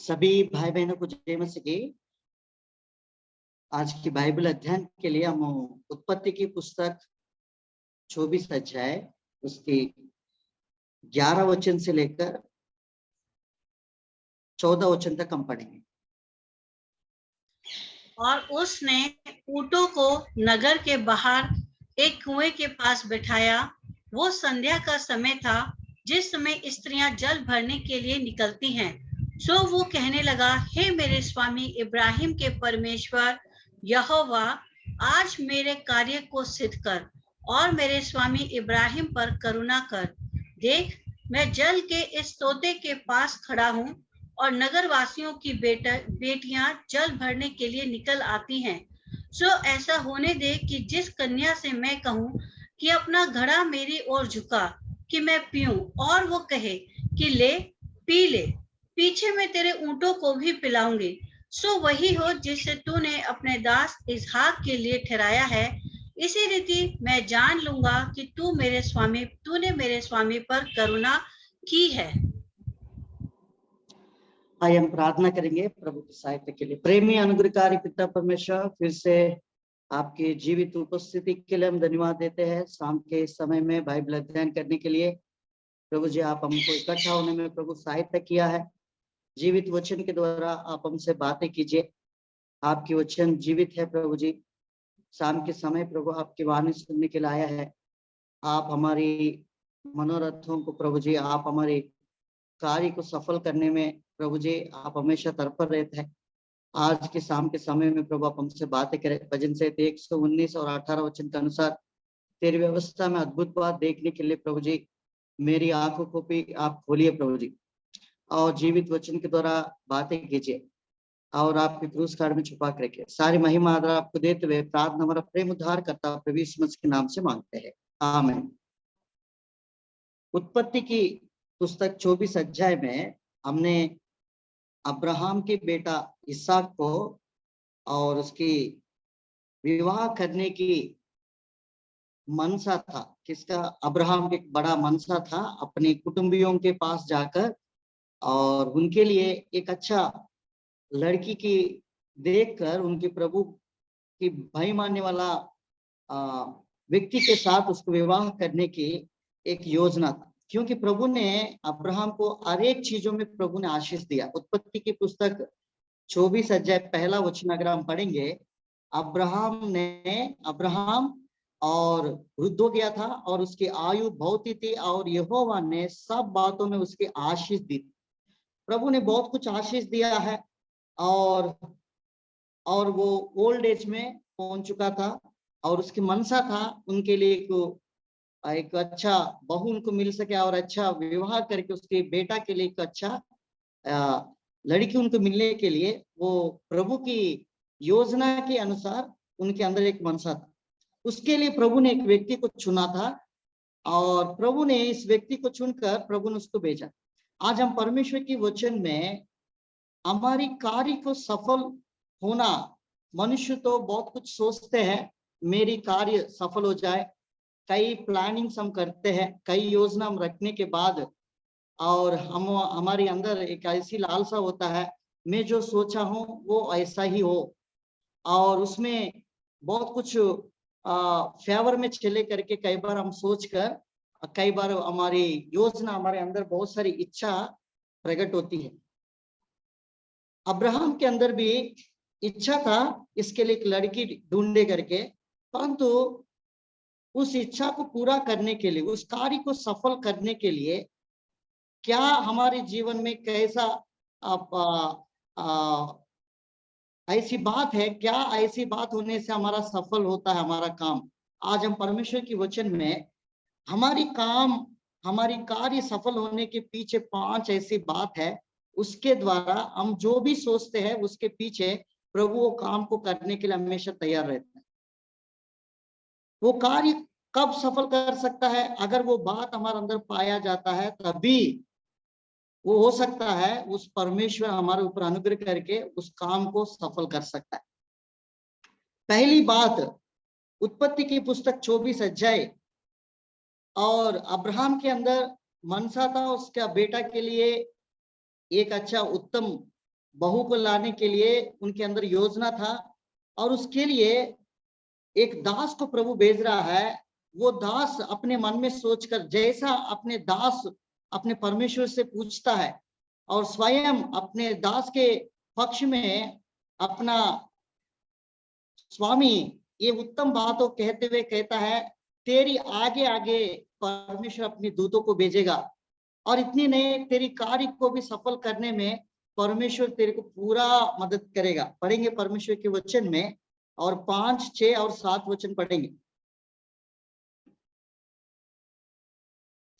सभी भाई बहनों को जय मसीह की। आज की बाइबल अध्ययन के लिए हम उत्पत्ति की पुस्तक 24 अध्याय उसकी 11 वचन से लेकर 14 वचन तक हम पढ़ेंगे। और उसने ऊँटों को नगर के बाहर एक कुएं के पास बिठाया। वो संध्या का समय था, जिस समय स्त्रियां जल भरने के लिए निकलती हैं। सो वो कहने लगा, हे मेरे स्वामी इब्राहिम के परमेश्वर यहोवा, आज मेरे कार्य को सिद्ध कर और मेरे स्वामी इब्राहिम पर करुणा कर। देख, मैं जल के इस तोते के पास खड़ा हूँ और नगर वासियों की बेटियां जल भरने के लिए निकल आती हैं। सो ऐसा होने दे कि जिस कन्या से मैं कहूँ कि अपना घड़ा मेरी ओर झुका कि मैं पीऊं, और वो कहे कि ले पी ले, पीछे मैं तेरे ऊँटों को भी पिलाऊंगी। सो वही हो जिसे तूने अपने दास इसहाक के लिए ठहराया है। इसी रीति मैं जान लूंगा कि तूने मेरे स्वामी पर करुणा की है। आइए हम प्रार्थना करेंगे प्रभु की सहायता के लिए। प्रेमी अनुग्रहकारी पिता परमेश्वर, फिर से आपकी जीवित उपस्थिति के लिए हम धन्यवाद देते हैं। शाम के समय में बाइबल अध्ययन करने के लिए प्रभु जी आप हमको इकट्ठा होने में प्रभु सहायता किया है। जीवित वचन के द्वारा आप हमसे बातें कीजिए। आपकी वचन जीवित है प्रभु जी। शाम के समय प्रभु आपकी वाणी सुनने के लिए आया है। आप हमारी मनोरथों को प्रभु जी, आप हमारे कार्य को सफल करने में प्रभु जी आप हमेशा तत्पर रहते हैं। आज के शाम के समय में प्रभु आप हमसे बातें करें। भजन से 119 और 18 वचन के अनुसार तेरी व्यवस्था में अद्भुत बात देखने के लिए प्रभु जी मेरी आंखों को भी आप खोलिए प्रभु जी, और जीवित वचन के द्वारा बातें कीजिए और आपके क्रूस कार्ड में छुपा कर रखिए। सारी महिमा आदर आपको देते हुए प्रार्थना हमारा प्रेम उद्धार करता प्रभु यीशु मसीह के नाम से मांगते हैं, आमीन। उत्पत्ति की पुस्तक 24 अध्याय में हमने अब्राहम के बेटा इसहाक को और उसकी विवाह करने की मनसा था। किसका? अब्राहम के बड़ा मनसा था अपने कुटुंबियों के पास जाकर और उनके लिए एक अच्छा लड़की की देखकर उनके प्रभु की भय मानने वाला व्यक्ति के साथ उसको विवाह करने की एक योजना था। क्योंकि प्रभु ने अब्राहम को हर एक चीजों में प्रभु ने आशीष दिया। उत्पत्ति की पुस्तक 24 अध्याय पहला वचन अगर हम पढ़ेंगे, अब्राहम और वृद्ध हो गया था और उसकी आयु बहुत ही थी और यहोवा ने सब बातों में उसकी आशीष दी। प्रभु ने बहुत कुछ आशीष दिया है और वो ओल्ड एज में पहुंच चुका था और उसकी मनसा था उनके लिए एक अच्छा बहू उनको मिल सके और अच्छा विवाह करके उसके बेटा के लिए एक अच्छा लड़की उनको मिलने के लिए वो प्रभु की योजना के अनुसार उनके अंदर एक मनसा था। उसके लिए प्रभु ने एक व्यक्ति को चुना था और प्रभु ने इस व्यक्ति को चुनकर प्रभु ने उसको भेजा। आज हम परमेश्वर की वचन में हमारी कार्य को सफल होना, मनुष्य तो बहुत कुछ सोचते हैं मेरी कार्य सफल हो जाए, कई प्लानिंग्स हम करते हैं, कई योजना हम रखने के बाद और हमारे अंदर एक ऐसी लालसा होता है मैं जो सोचा हूं वो ऐसा ही हो और उसमें बहुत कुछ फेवर में चले करके कई बार हम सोचकर कई बार हमारी योजना हमारे अंदर बहुत सारी इच्छा प्रकट होती है। अब्राहम के अंदर भी इच्छा था इसके लिए एक लड़की ढूंढे करके, परंतु उस इच्छा को पूरा करने के लिए, उस कार्य को सफल करने के लिए क्या हमारे जीवन में कैसा ऐसी बात है, क्या ऐसी बात होने से हमारा सफल होता है हमारा काम। आज हम परमेश्वर की वचन में हमारी कार्य सफल होने के पीछे 5 ऐसी बात है, उसके द्वारा हम जो भी सोचते हैं उसके पीछे प्रभु वो काम को करने के लिए हमेशा तैयार रहता है। वो कार्य कब सफल कर सकता है? अगर वो बात हमारे अंदर पाया जाता है तभी वो हो सकता है उस परमेश्वर हमारे ऊपर अनुग्रह करके उस काम को सफल कर सकता है। पहली बात, उत्पत्ति की पुस्तक 24 अध्याय, और अब्राहम के अंदर मनसा था उसका बेटा के लिए एक अच्छा उत्तम बहू को लाने के लिए उनके अंदर योजना था, और उसके लिए एक दास को प्रभु भेज रहा है। वो दास अपने मन में सोचकर, जैसा अपने दास अपने परमेश्वर से पूछता है और स्वयं अपने दास के पक्ष में अपना स्वामी ये उत्तम बातों कहते हुए कहता है, तेरी आगे आगे परमेश्वर अपने दूतों को भेजेगा, और इतनी नहीं, तेरी कार्य को भी सफल करने में परमेश्वर तेरे को पूरा मदद करेगा। पढ़ेंगे परमेश्वर के वचन में, और 5, 6 और 7 वचन पढ़ेंगे।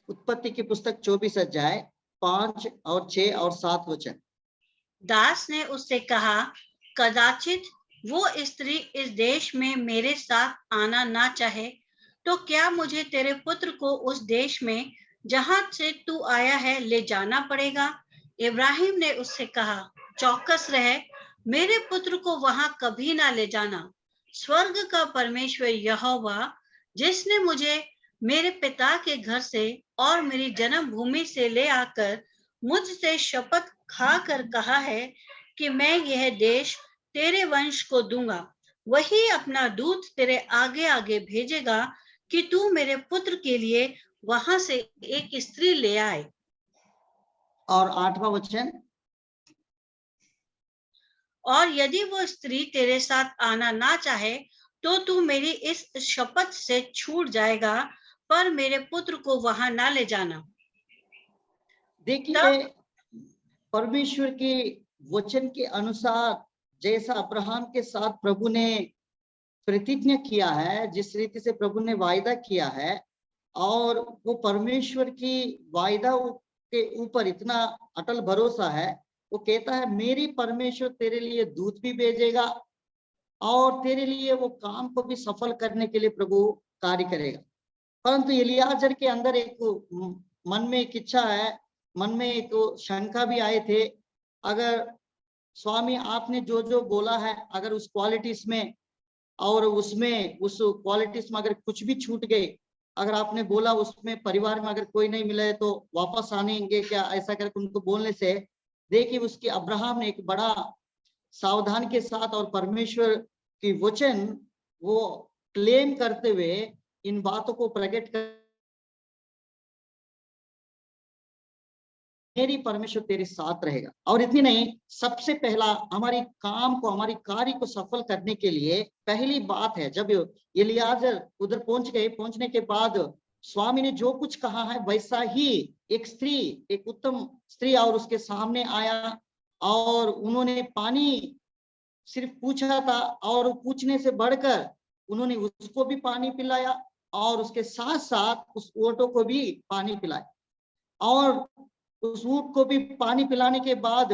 उत्पत्ति की पुस्तक 24 अध्याय 5 और 6 और 7 वचन। दास ने उससे कहा, कदाचित वो स्त्री इस देश में मेरे साथ आना ना चाहे, तो क्या मुझे तेरे पुत्र को उस देश में जहां से तू आया है ले जाना पड़ेगा? इब्राहिम ने उससे कहा, चौकस रहे, मेरे पुत्र को वहां कभी ना ले जाना। स्वर्ग का परमेश्वर यहोवा, जिसने मुझे मेरे पिता के घर से और मेरी जन्मभूमि से ले आकर मुझसे शपथ खाकर कहा है कि मैं यह देश तेरे वंश को दूंगा, वही अपना दूत तेरे आगे आगे भेजेगा कि तू मेरे पुत्र के लिए वहां से एक स्त्री ले आए। और 8वां वचन, और यदि वो स्त्री तेरे साथ आना ना चाहे, तो तू मेरी इस शपथ से छूट जाएगा, पर मेरे पुत्र को वहां ना ले जाना। देखिए परमेश्वर के वचन के अनुसार जैसा अब्राहम के साथ प्रभु ने प्रतिज्ञा किया है, जिस रीति से प्रभु ने वायदा किया है, और वो परमेश्वर की वायदा के ऊपर इतना अटल भरोसा है। वो कहता है, मेरी परमेश्वर तेरे लिए दूत भी भेजेगा और तेरे लिए वो काम को भी सफल करने के लिए प्रभु कार्य करेगा। परंतु एलियाजर के अंदर एक मन में एक इच्छा है, मन में एक शंका भी आए थे, अगर स्वामी आपने जो जो बोला है, अगर उस क्वालिटीज में और उसमें उस क्वालिटीज में अगर कुछ भी छूट गए, अगर आपने बोला उसमें परिवार में अगर कोई नहीं मिले तो वापस आनेंगे क्या, ऐसा करके उनको बोलने से देखिए उसकी अब्राहम ने एक बड़ा सावधान के साथ और परमेश्वर की वचन वो क्लेम करते हुए इन बातों को प्रकट कर, मेरी परमेश्वर तेरे साथ रहेगा। और इतनी नहीं, सबसे पहला हमारी काम को, हमारी कार्य को सफल करने के लिए पहली बात है, जब एलियाजर उधर पहुंच गए, पहुंचने के बाद स्वामी ने जो कुछ कहा है वैसा ही एक स्त्री, एक उत्तम स्त्री और उसके सामने आया, और उन्होंने पानी सिर्फ पूछा था, और पूछने से बढ़कर उन्होंने उसको भी पानी पिलाया और उसके साथ साथ उस ऊँटों को भी पानी पिलाया। और उस ऊँट को भी पानी पिलाने के बाद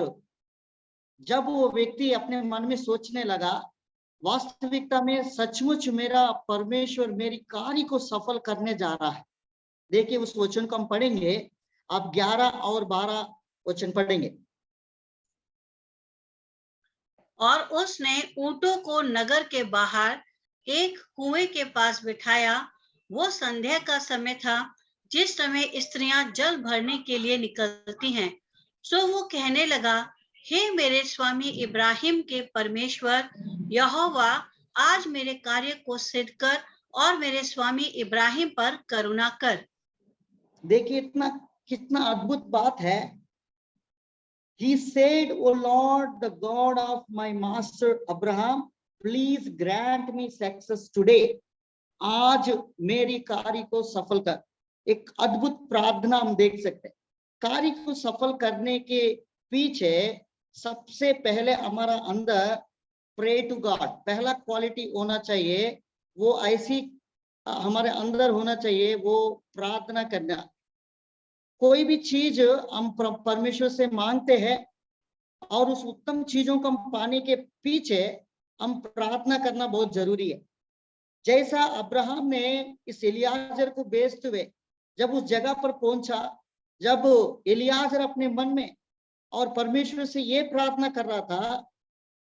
जब वो व्यक्ति अपने मन में सोचने लगा, वास्तविकता में सचमुच मेरा परमेश्वर मेरी कार्य को सफल करने जा रहा है। देखिए उस वचन को हम पढ़ेंगे, आप 11 और 12 वचन पढ़ेंगे। और उसने ऊँटों को नगर के बाहर एक कुएं के पास बिठाया। वो संध्या का समय था, जिस समय स्त्रियां जल भरने के लिए निकलती हैं। सो वो कहने लगा, हे मेरे स्वामी इब्राहिम के परमेश्वर यहोवा, आज मेरे कार्य को सिद्ध कर और मेरे स्वामी इब्राहिम पर करुणा कर। देखिए इतना कितना अद्भुत बात है। He said, O Lord, the God of my master Abraham, please grant me success today. आज मेरी कार्य को सफल कर। एक अद्भुत प्रार्थना हम देख सकते हैं। कार्य को सफल करने के पीछे सबसे पहले हमारा अंदर प्रे टू गॉड, पहला क्वालिटी होना चाहिए, वो ऐसी हमारे अंदर होना चाहिए, वो प्रार्थना करना। कोई भी चीज हम परमेश्वर से मांगते हैं और उस उत्तम चीजों को हम पाने के पीछे हम प्रार्थना करना बहुत जरूरी है। जैसा अब्राहम ने इस एलियाजर को भेजते हुए जब उस जगह पर पहुंचा, जब एलियाजर अपने मन में और परमेश्वर से ये प्रार्थना कर रहा था,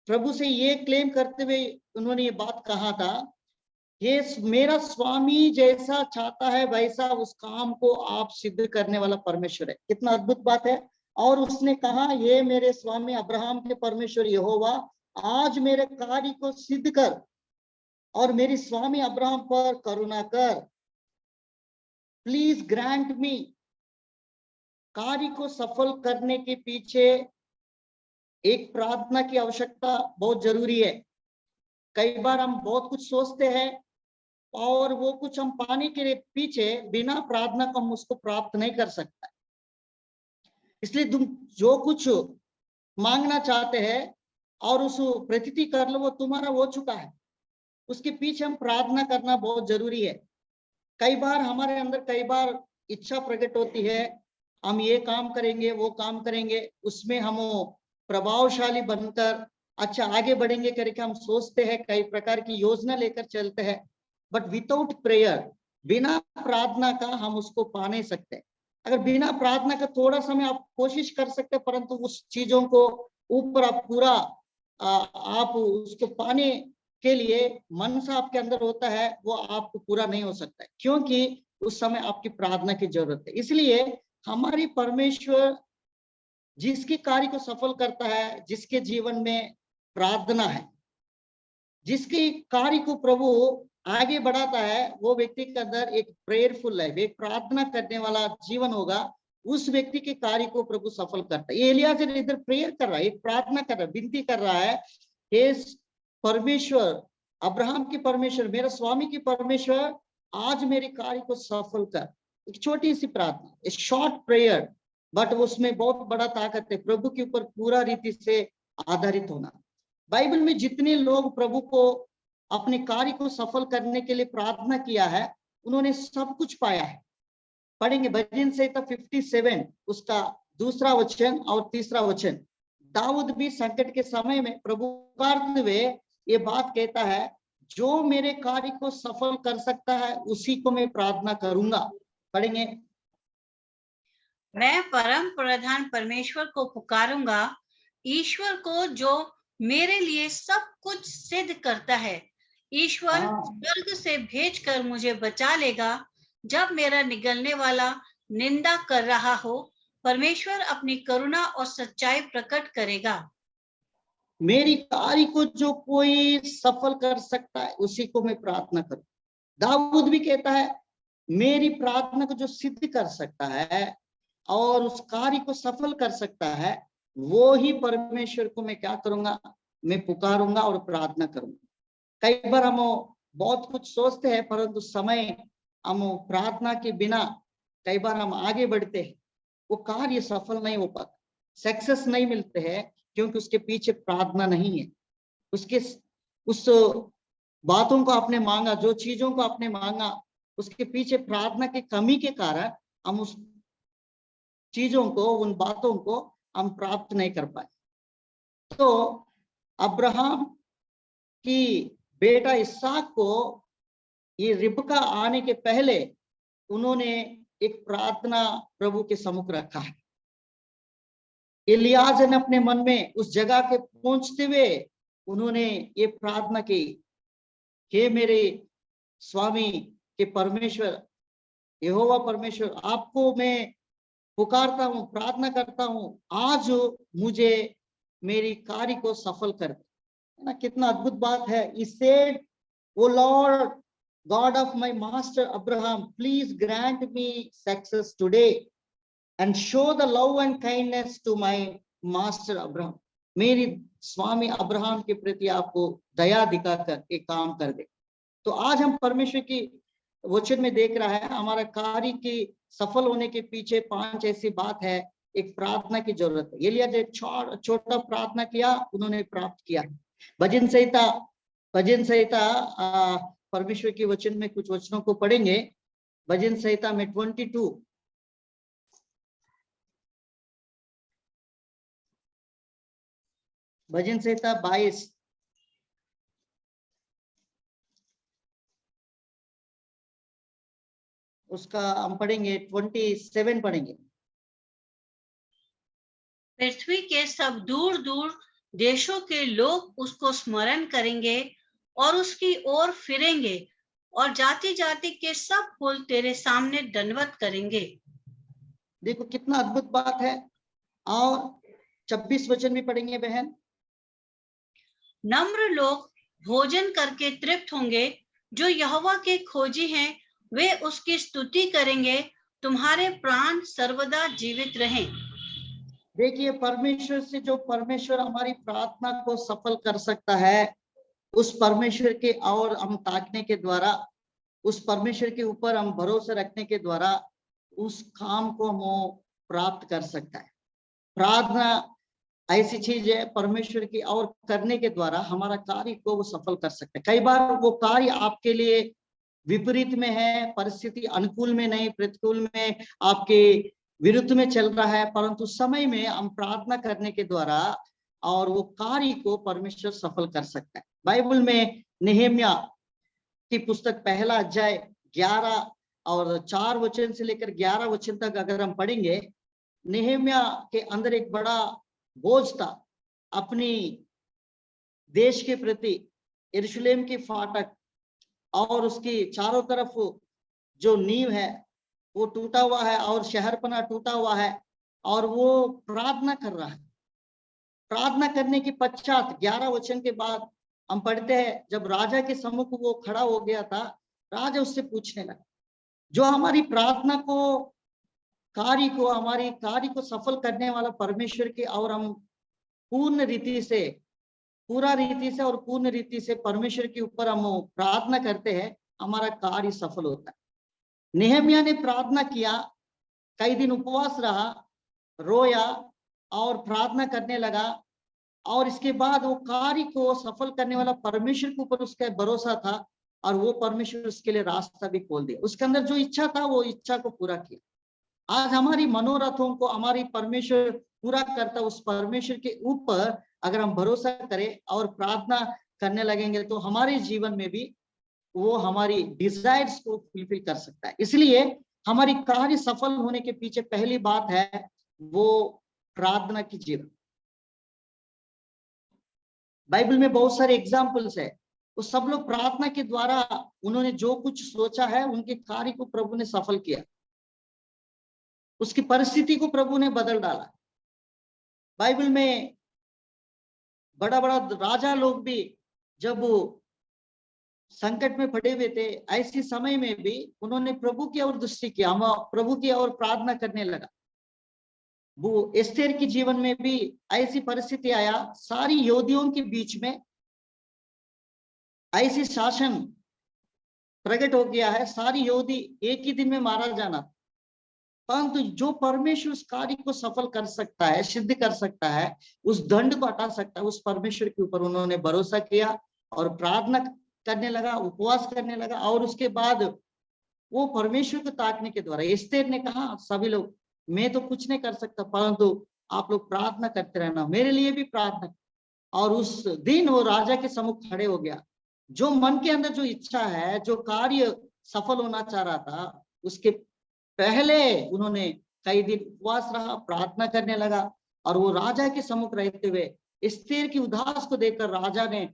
प्रभु से ये क्लेम करते हुए उन्होंने ये बात कहा था, ये मेरा स्वामी जैसा चाहता है वैसा उस काम को आप सिद्ध करने वाला परमेश्वर है। कितना अद्भुत बात है। और उसने कहा, ये मेरे स्वामी अब्राहम के परमेश्वर यहोवा, आज मेरे कार्य को सिद्ध कर और मेरे स्वामी अब्राहम पर करुणा कर। प्लीज ग्रांट मी। कार्य को सफल करने के पीछे एक प्रार्थना की आवश्यकता बहुत जरूरी है। कई बार हम बहुत कुछ सोचते हैं और वो कुछ हम पाने के पीछे बिना प्रार्थना को हम उसको प्राप्त नहीं कर सकता। इसलिए तुम जो कुछ मांगना चाहते हैं और उस प्रतीति कर लो, वो तुम्हारा हो चुका है। उसके पीछे हम प्रार्थना करना बहुत जरूरी है। कई बार हमारे अंदर कई बार इच्छा प्रकट होती है, हम ये काम करेंगे, वो काम करेंगे, उसमें हम प्रभावशाली बनकर अच्छा आगे बढ़ेंगे करके हम सोचते हैं, कई प्रकार की योजना लेकर चलते हैं। बट विदाउट प्रेयर, बिना प्रार्थना का हम उसको पा नहीं सकते। अगर बिना प्रार्थना का थोड़ा समय आप कोशिश कर सकते हैं, परंतु उस चीजों को ऊपर आप पूरा आप उसको पाने के लिए मन से आपके अंदर होता है, वो आपको पूरा नहीं हो सकता है, क्योंकि उस समय आपकी प्रार्थना की जरूरत है। इसलिए हमारी परमेश्वर जिसके कार्य को सफल करता है, जिसके जीवन में प्रार्थना है, जिसके कार्य को प्रभु आगे बढ़ाता है, वो व्यक्ति के अंदर एक प्रेयरफुल लाइफ, एक प्रार्थना करने वाला जीवन होगा। उस व्यक्ति के कार्य को प्रभु सफल करता है। एलियाजर इधर प्रेयर कर रहा है, एक प्रार्थना कर रहा है, विनती कर रहा है, हे परमेश्वर, अब्राहम की परमेश्वर, मेरा स्वामी की परमेश्वर, आज मेरे कार्य को सफल कर। एक छोटी सी प्रार्थना, एक शॉर्ट प्रेयर, बट उसमें बहुत बड़ा ताकत है, प्रभु के ऊपर पूरा रीति से आधारित होना। बाइबल में जितने लोग प्रभु को अपने कार्य को सफल करने के लिए प्रार्थना किया है, उन्होंने सब कुछ पाया है। पढ़ेंगे भजन संहिता 57 उसका 2 वचन और 3 वचन। दाऊद भी संकट के समय में प्रभु पुकारते हुए ये बात कहता है, जो मेरे कार्य को सफल कर सकता है उसी को मैं प्रार्थना करूंगा। पढ़ेंगे, मैं परम प्रधान परमेश्वर को पुकारूंगा, ईश्वर को जो मेरे लिए सब कुछ सिद्ध करता है। ईश्वर स्वर्ग से भेजकर मुझे बचा लेगा जब मेरा निगलने वाला निंदा कर रहा हो। परमेश्वर अपनी करुणा और सच्चाई प्रकट करेगा। मेरी कार्य को जो कोई सफल कर सकता है उसी को मैं प्रार्थना करूं। दाऊद भी कहता है, मेरी प्रार्थना को जो सिद्ध कर सकता है और उस कार्य को सफल कर सकता है, वो ही परमेश्वर को मैं क्या करूंगा, मैं पुकारूंगा और प्रार्थना करूंगा। कई बार हम बहुत कुछ सोचते हैं, परंतु समय हम प्रार्थना के बिना कई बार हम आगे बढ़ते हैं, वो कार्य सफल नहीं हो पाता, सक्सेस नहीं मिलते हैं, क्योंकि उसके पीछे प्रार्थना नहीं है। उसके उस बातों को आपने मांगा, जो चीजों को आपने मांगा, उसके पीछे प्रार्थना की कमी के कारण हम उस चीजों को, उन बातों को हम प्राप्त नहीं कर पाए। तो अब्राहम की बेटा इसहाक को ये रिबका आने के पहले उन्होंने एक प्रार्थना प्रभु के सम्मुख रखा है। इलियाजर ने अपने मन में उस जगह के पहुंचते हुए उन्होंने ये प्रार्थना की, हे मेरे स्वामी के परमेश्वर यहोवा परमेश्वर, आपको मैं पुकारता हूँ, प्रार्थना करता हूँ, आज मुझे मेरी कार्य को सफल कर दे। ना कितना अद्भुत बात है। He said, O Lord, God of my master Abraham, please grant me success today and show the love and kindness to my master Abraham. मेरी स्वामी अब्राहम के प्रति आपको दया दिखाकर एक काम कर दे। तो आज हम परमेश्वर की वचन में देख रहा है, हमारा कार्य की सफल होने के पीछे 5 ऐसी बात है। एक प्रार्थना की जरूरत है। एलियाह एक छोटा प्रार्थना किया, उन्होंने प्राप्त किया। भजन संहिता परमेश्वर के वचन में कुछ वचनों को पढ़ेंगे। भजन संहिता में 22, भजन संहिता 22 उसका हम पढ़ेंगे 27 पढ़ेंगे। पृथ्वी के सब दूर दूर देशों के लोग उसको स्मरण करेंगे और उसकी ओर फिरेंगे, और जाति जाति के सब कुल तेरे सामने दंडवत करेंगे। देखो कितना अद्भुत बात है। और 26 वचन भी पढ़ेंगे बहन। नम्र लोग भोजन करके तृप्त होंगे, जो यहोवा के खोजी हैं वे उसकी स्तुति करेंगे, तुम्हारे प्राण सर्वदा जीवित रहें। देखिए, परमेश्वर से जो परमेश्वर हमारी प्रार्थना को सफल कर सकता है, उस परमेश्वर के और हम ताकने के द्वारा, उस परमेश्वर के ऊपर हम भरोसा रखने के द्वारा उस काम को हम प्राप्त कर सकता है। प्रार्थना ऐसी चीज है परमेश्वर की और करने के द्वारा हमारा कार्य को वो सफल कर सकते हैं। कई बार वो कार्य आपके लिए विपरीत में है, परिस्थिति अनुकूल में नहीं, प्रतिकूल में, आपके विरुद्ध में चल रहा है, परंतु समय में हम प्रार्थना करने के द्वारा और वो कार्य को परमेश्वर सफल कर सकता है। बाइबल में नेहेमिया की पुस्तक पहला अध्याय 11 और 4 वचन से लेकर 11 वचन तक अगर हम पढ़ेंगे, नेहेमिया के अंदर एक बड़ा बोझ था अपनी देश के प्रति। यरूशलेम के फाटक और उसकी चारों तरफ जो नींव है वो टूटा हुआ है और शहरपना टूटा हुआ है, और वो प्रार्थना कर रहा है। प्रार्थना करने के पश्चात 11 वचन के बाद हम पढ़ते हैं, जब राजा के सम्मुख वो खड़ा हो गया था, राजा उससे पूछने लगा, जो हमारी प्रार्थना को हमारी कार्य को सफल करने वाला परमेश्वर के, और हम पूर्ण रीति से और पूर्ण रीति से परमेश्वर के ऊपर हम प्रार्थना करते हैं, हमारा कार्य सफल होता है। नेहमिया ने प्रार्थना किया, कई दिन उपवास रहा, रोया और प्रार्थना करने लगा, और इसके बाद वो कार्य को सफल करने वाला परमेश्वर के ऊपर उसका भरोसा था, और वो परमेश्वर उसके लिए रास्ता भी खोल दिया। उसके अंदर जो इच्छा था वो इच्छा को पूरा किया। आज हमारी मनोरथों को हमारी परमेश्वर पूरा करता, उस परमेश्वर के ऊपर अगर हम भरोसा करें और प्रार्थना करने लगेंगे तो हमारे जीवन में भी वो हमारी डिजायर्स को फुलफिल कर सकता है। इसलिए हमारी कार्य सफल होने के पीछे पहली बात है वो प्रार्थना की जीवन। बाइबल में बहुत सारे एग्जाम्पल्स है, वो सब लोग प्रार्थना के द्वारा उन्होंने जो कुछ सोचा है उनके कार्य को प्रभु ने सफल किया, उसकी परिस्थिति को प्रभु ने बदल डाला। बाइबल में बड़ा बड़ा राजा लोग भी जब संकट में पड़े हुए थे, ऐसे समय में भी उन्होंने प्रभु की ओर दृष्टि किया, प्रभु की ओर प्रार्थना करने लगा। वो एस्तेर के जीवन में भी ऐसी परिस्थिति आया, सारी यहूदियों के बीच में ऐसी शासन प्रकट हो गया है, सारी यहूदी एक ही दिन में मारा जाना, परंतु जो परमेश्वर उस कार्य को सफल कर सकता है, सिद्ध कर सकता है, उस दंड को हटा सकता है, उस परमेश्वर के ऊपर उन्होंने भरोसा किया और प्रार्थना करने लगा, उपवास करने लगा। और उसके बाद वो परमेश्वर को ताकने के द्वारा, एस्तेर ने कहा सभी लोग, मैं तो कुछ नहीं कर सकता, परंतु आप लोग प्रार्थना करते रहना, मेरे लिए भी प्रार्थना। और उस दिन वो राजा के सम्मुख खड़े हो गया। जो मन के अंदर जो इच्छा है, जो कार्य सफल होना चाह रहा था, उसके पहले उन्होंने कई दिन उपवास रहा, प्रार्थना करने लगा, और वो राजा के सम्मुख रहते हुए एस्तेर की उदास को देखकर राजा ने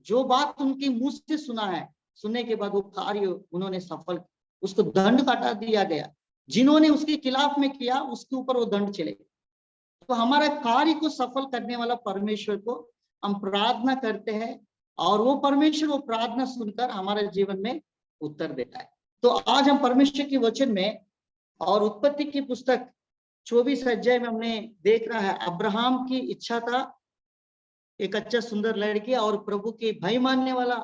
जो बात उनके मुंह से सुना है, सुनने के बाद वो कार्य उन्होंने सफल, उसको दंड काटा दिया गया। जिन्होंने उसके खिलाफ में किया उसके ऊपर वो दंड चले। तो हमारा कार्य को सफल करने वाला परमेश्वर को हम प्रार्थना करते हैं, और वो परमेश्वर वो प्रार्थना सुनकर हमारे जीवन में उत्तर देता है। तो आज हम परमेश्वर के वचन में और उत्पत्ति की पुस्तक 24 अध्याय में हमने देख रहा है, अब्राहम की इच्छा था एक अच्छा सुंदर लड़की और प्रभु के भय मानने वाला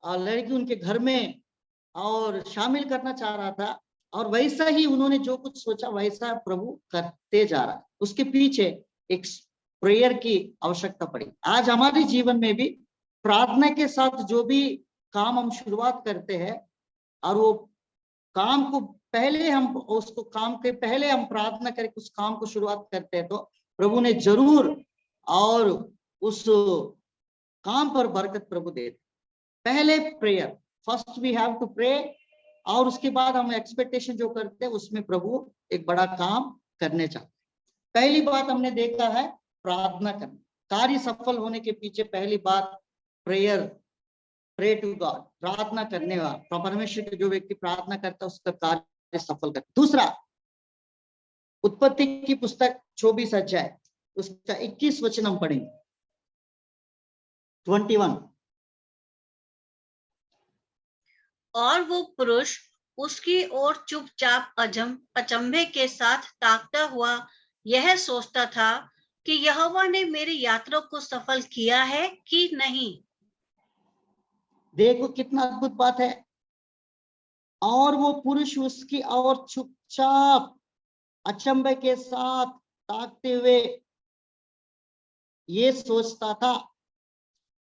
लड़की उनके घर में और शामिल करना चाह रहा था, और वैसा ही उन्होंने जो कुछ सोचा वैसा प्रभु करते जा रहा है। उसके पीछे एक प्रेयर की आवश्यकता पड़ी। आज हमारे जीवन में भी प्रार्थना के साथ जो भी काम हम शुरुआत करते हैं, और वो काम को पहले हम उसको काम के पहले हम प्रार्थना करके उस काम को शुरुआत करते हैं, तो प्रभु ने जरूर और उस काम पर बरकत प्रभु दे। पहले prayer, first we have to pray, और उसके बाद हम एक्सपेक्टेशन जो करते हैं उसमें प्रभु एक बड़ा काम करने चाहते हैं। पहली बात हमने देखा है प्रार्थना करना। कार्य सफल होने के पीछे पहली बात प्रेयर, प्रे टू गॉड, प्रार्थना करने वाला परमेश्वर के, जो व्यक्ति प्रार्थना करता है उसका कार्य सफल करता। दूसरा उत्पत्ति की पुस्तक 24 अध्याय उसका 21 वचन हम पढ़ेंगे। 21। और वो पुरुष उसकी ओर चुपचाप अचंभे के साथ ताकता हुआ यह सोचता था कि यहोवा ने मेरी यात्रा को सफल किया है कि नहीं। देखो कितना अद्भुत बात है। और वो पुरुष उसकी ओर चुपचाप अचंभे के साथ ताकते हुए ये सोचता था,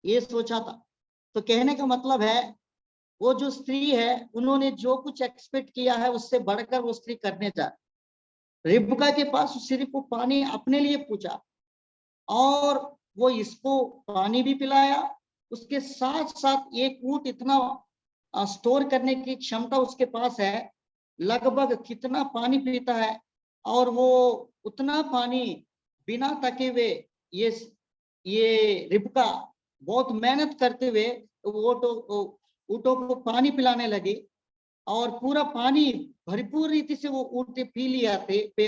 ये सोचा था। तो कहने का मतलब है वो जो स्त्री है उन्होंने जो कुछ एक्सपेक्ट किया है उससे बढ़कर वो स्त्री करने जा रही। रिबका के पास सिर्फ वो पानी अपने लिए पूछा और वो इसको पानी भी पिलाया, उसके साथ साथ एक ऊंट इतना स्टोर करने की क्षमता उसके पास है, लगभग कितना पानी पीता है और वो उतना पानी बिना थके हुए ये रिबका बहुत मेहनत करते हुए ऊँटों को पानी पिलाने लगी और पूरा पानी भरपूर रीति से वो ऊँट पी लिया थे।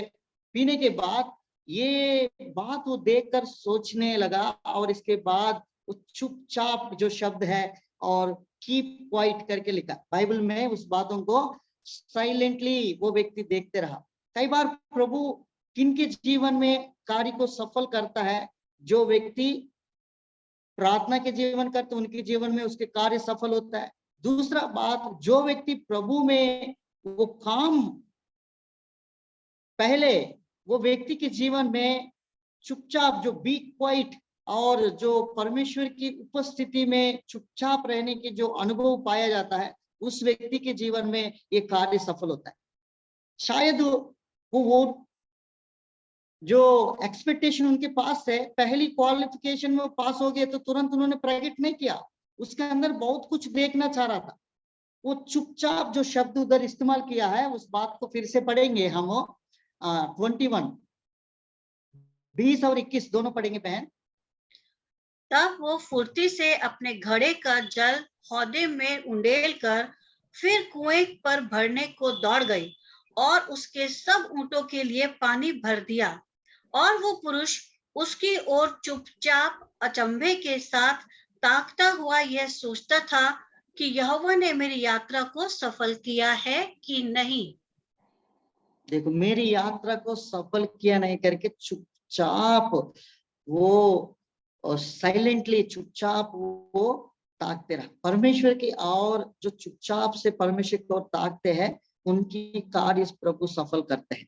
पीने के बाद ये बात वो देखकर सोचने लगा और इसके बाद वो चुपचाप जो शब्द है और कीप क्वाइट करके लिखा बाइबल में, उस बातों को साइलेंटली वो व्यक्ति देखते रहा। कई बार प्रभु किनके जीवन में कार्य को सफल करता है, जो व्यक्ति प्रार्थना के जीवन करते उनके जीवन में उसके कार्य सफल होता है। दूसरा बात, जो व्यक्ति प्रभु में वो काम पहले वो व्यक्ति के जीवन में चुपचाप जो बी क्वाइट और जो परमेश्वर की उपस्थिति में चुपचाप रहने की जो अनुभव पाया जाता है, उस व्यक्ति के जीवन में ये कार्य सफल होता है। शायद वो जो एक्सपेक्टेशन उनके पास है, पहली क्वालिफिकेशन में वो पास हो गए तो तुरंत उन्होंने प्रकट नहीं किया, उसके अंदर बहुत कुछ देखना चाह रहा था। वो चुपचाप जो शब्द उधर इस्तेमाल किया है उस बात को फिर से पढ़ेंगे हम। 21, 20 और 21 दोनों पढ़ेंगे बहन। तब वो फुर्ती से अपने घड़े का जल हौदे में उंडेल कर फिर कुएं पर भरने को दौड़ गई और उसके सब ऊंटों के लिए पानी भर दिया। और वो पुरुष उसकी ओर चुपचाप अचंभे के साथ ताकता हुआ यह सोचता था कि यहोवा ने मेरी यात्रा को सफल किया है कि नहीं। देखो, मेरी यात्रा को सफल किया नहीं करके चुपचाप वो साइलेंटली चुपचाप वो ताकते रहा परमेश्वर की। और जो चुपचाप से परमेश्वर की ओर ताकते हैं उनकी कार्य प्रभु सफल करते हैं।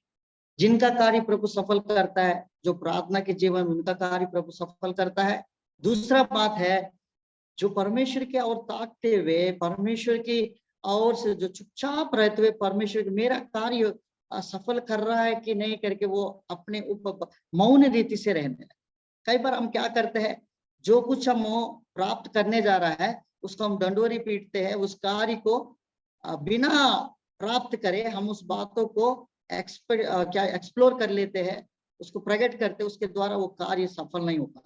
जिनका कार्य प्रभु सफल करता है, जो प्रार्थना के जीवन उनका कार्य प्रभु सफल करता है। दूसरा बात है, जो परमेश्वर की ओर ताकते हुए परमेश्वर की ओर से जो चुपचाप रहते हुए परमेश्वर मेरा कार्य सफल कर रहा है कि नहीं करके वो अपने ऊपर मौन रीति से रहने लगे। कई बार हम क्या करते हैं, जो कुछ हम प्राप्त करने जा रहा है उसको हम डंडोरी पीटते हैं, उस कार्य को बिना प्राप्त करे हम उस बातों को एक्सप्लोर कर लेते हैं, उसको प्रकट करते, उसके द्वारा वो कार्य सफल नहीं होता।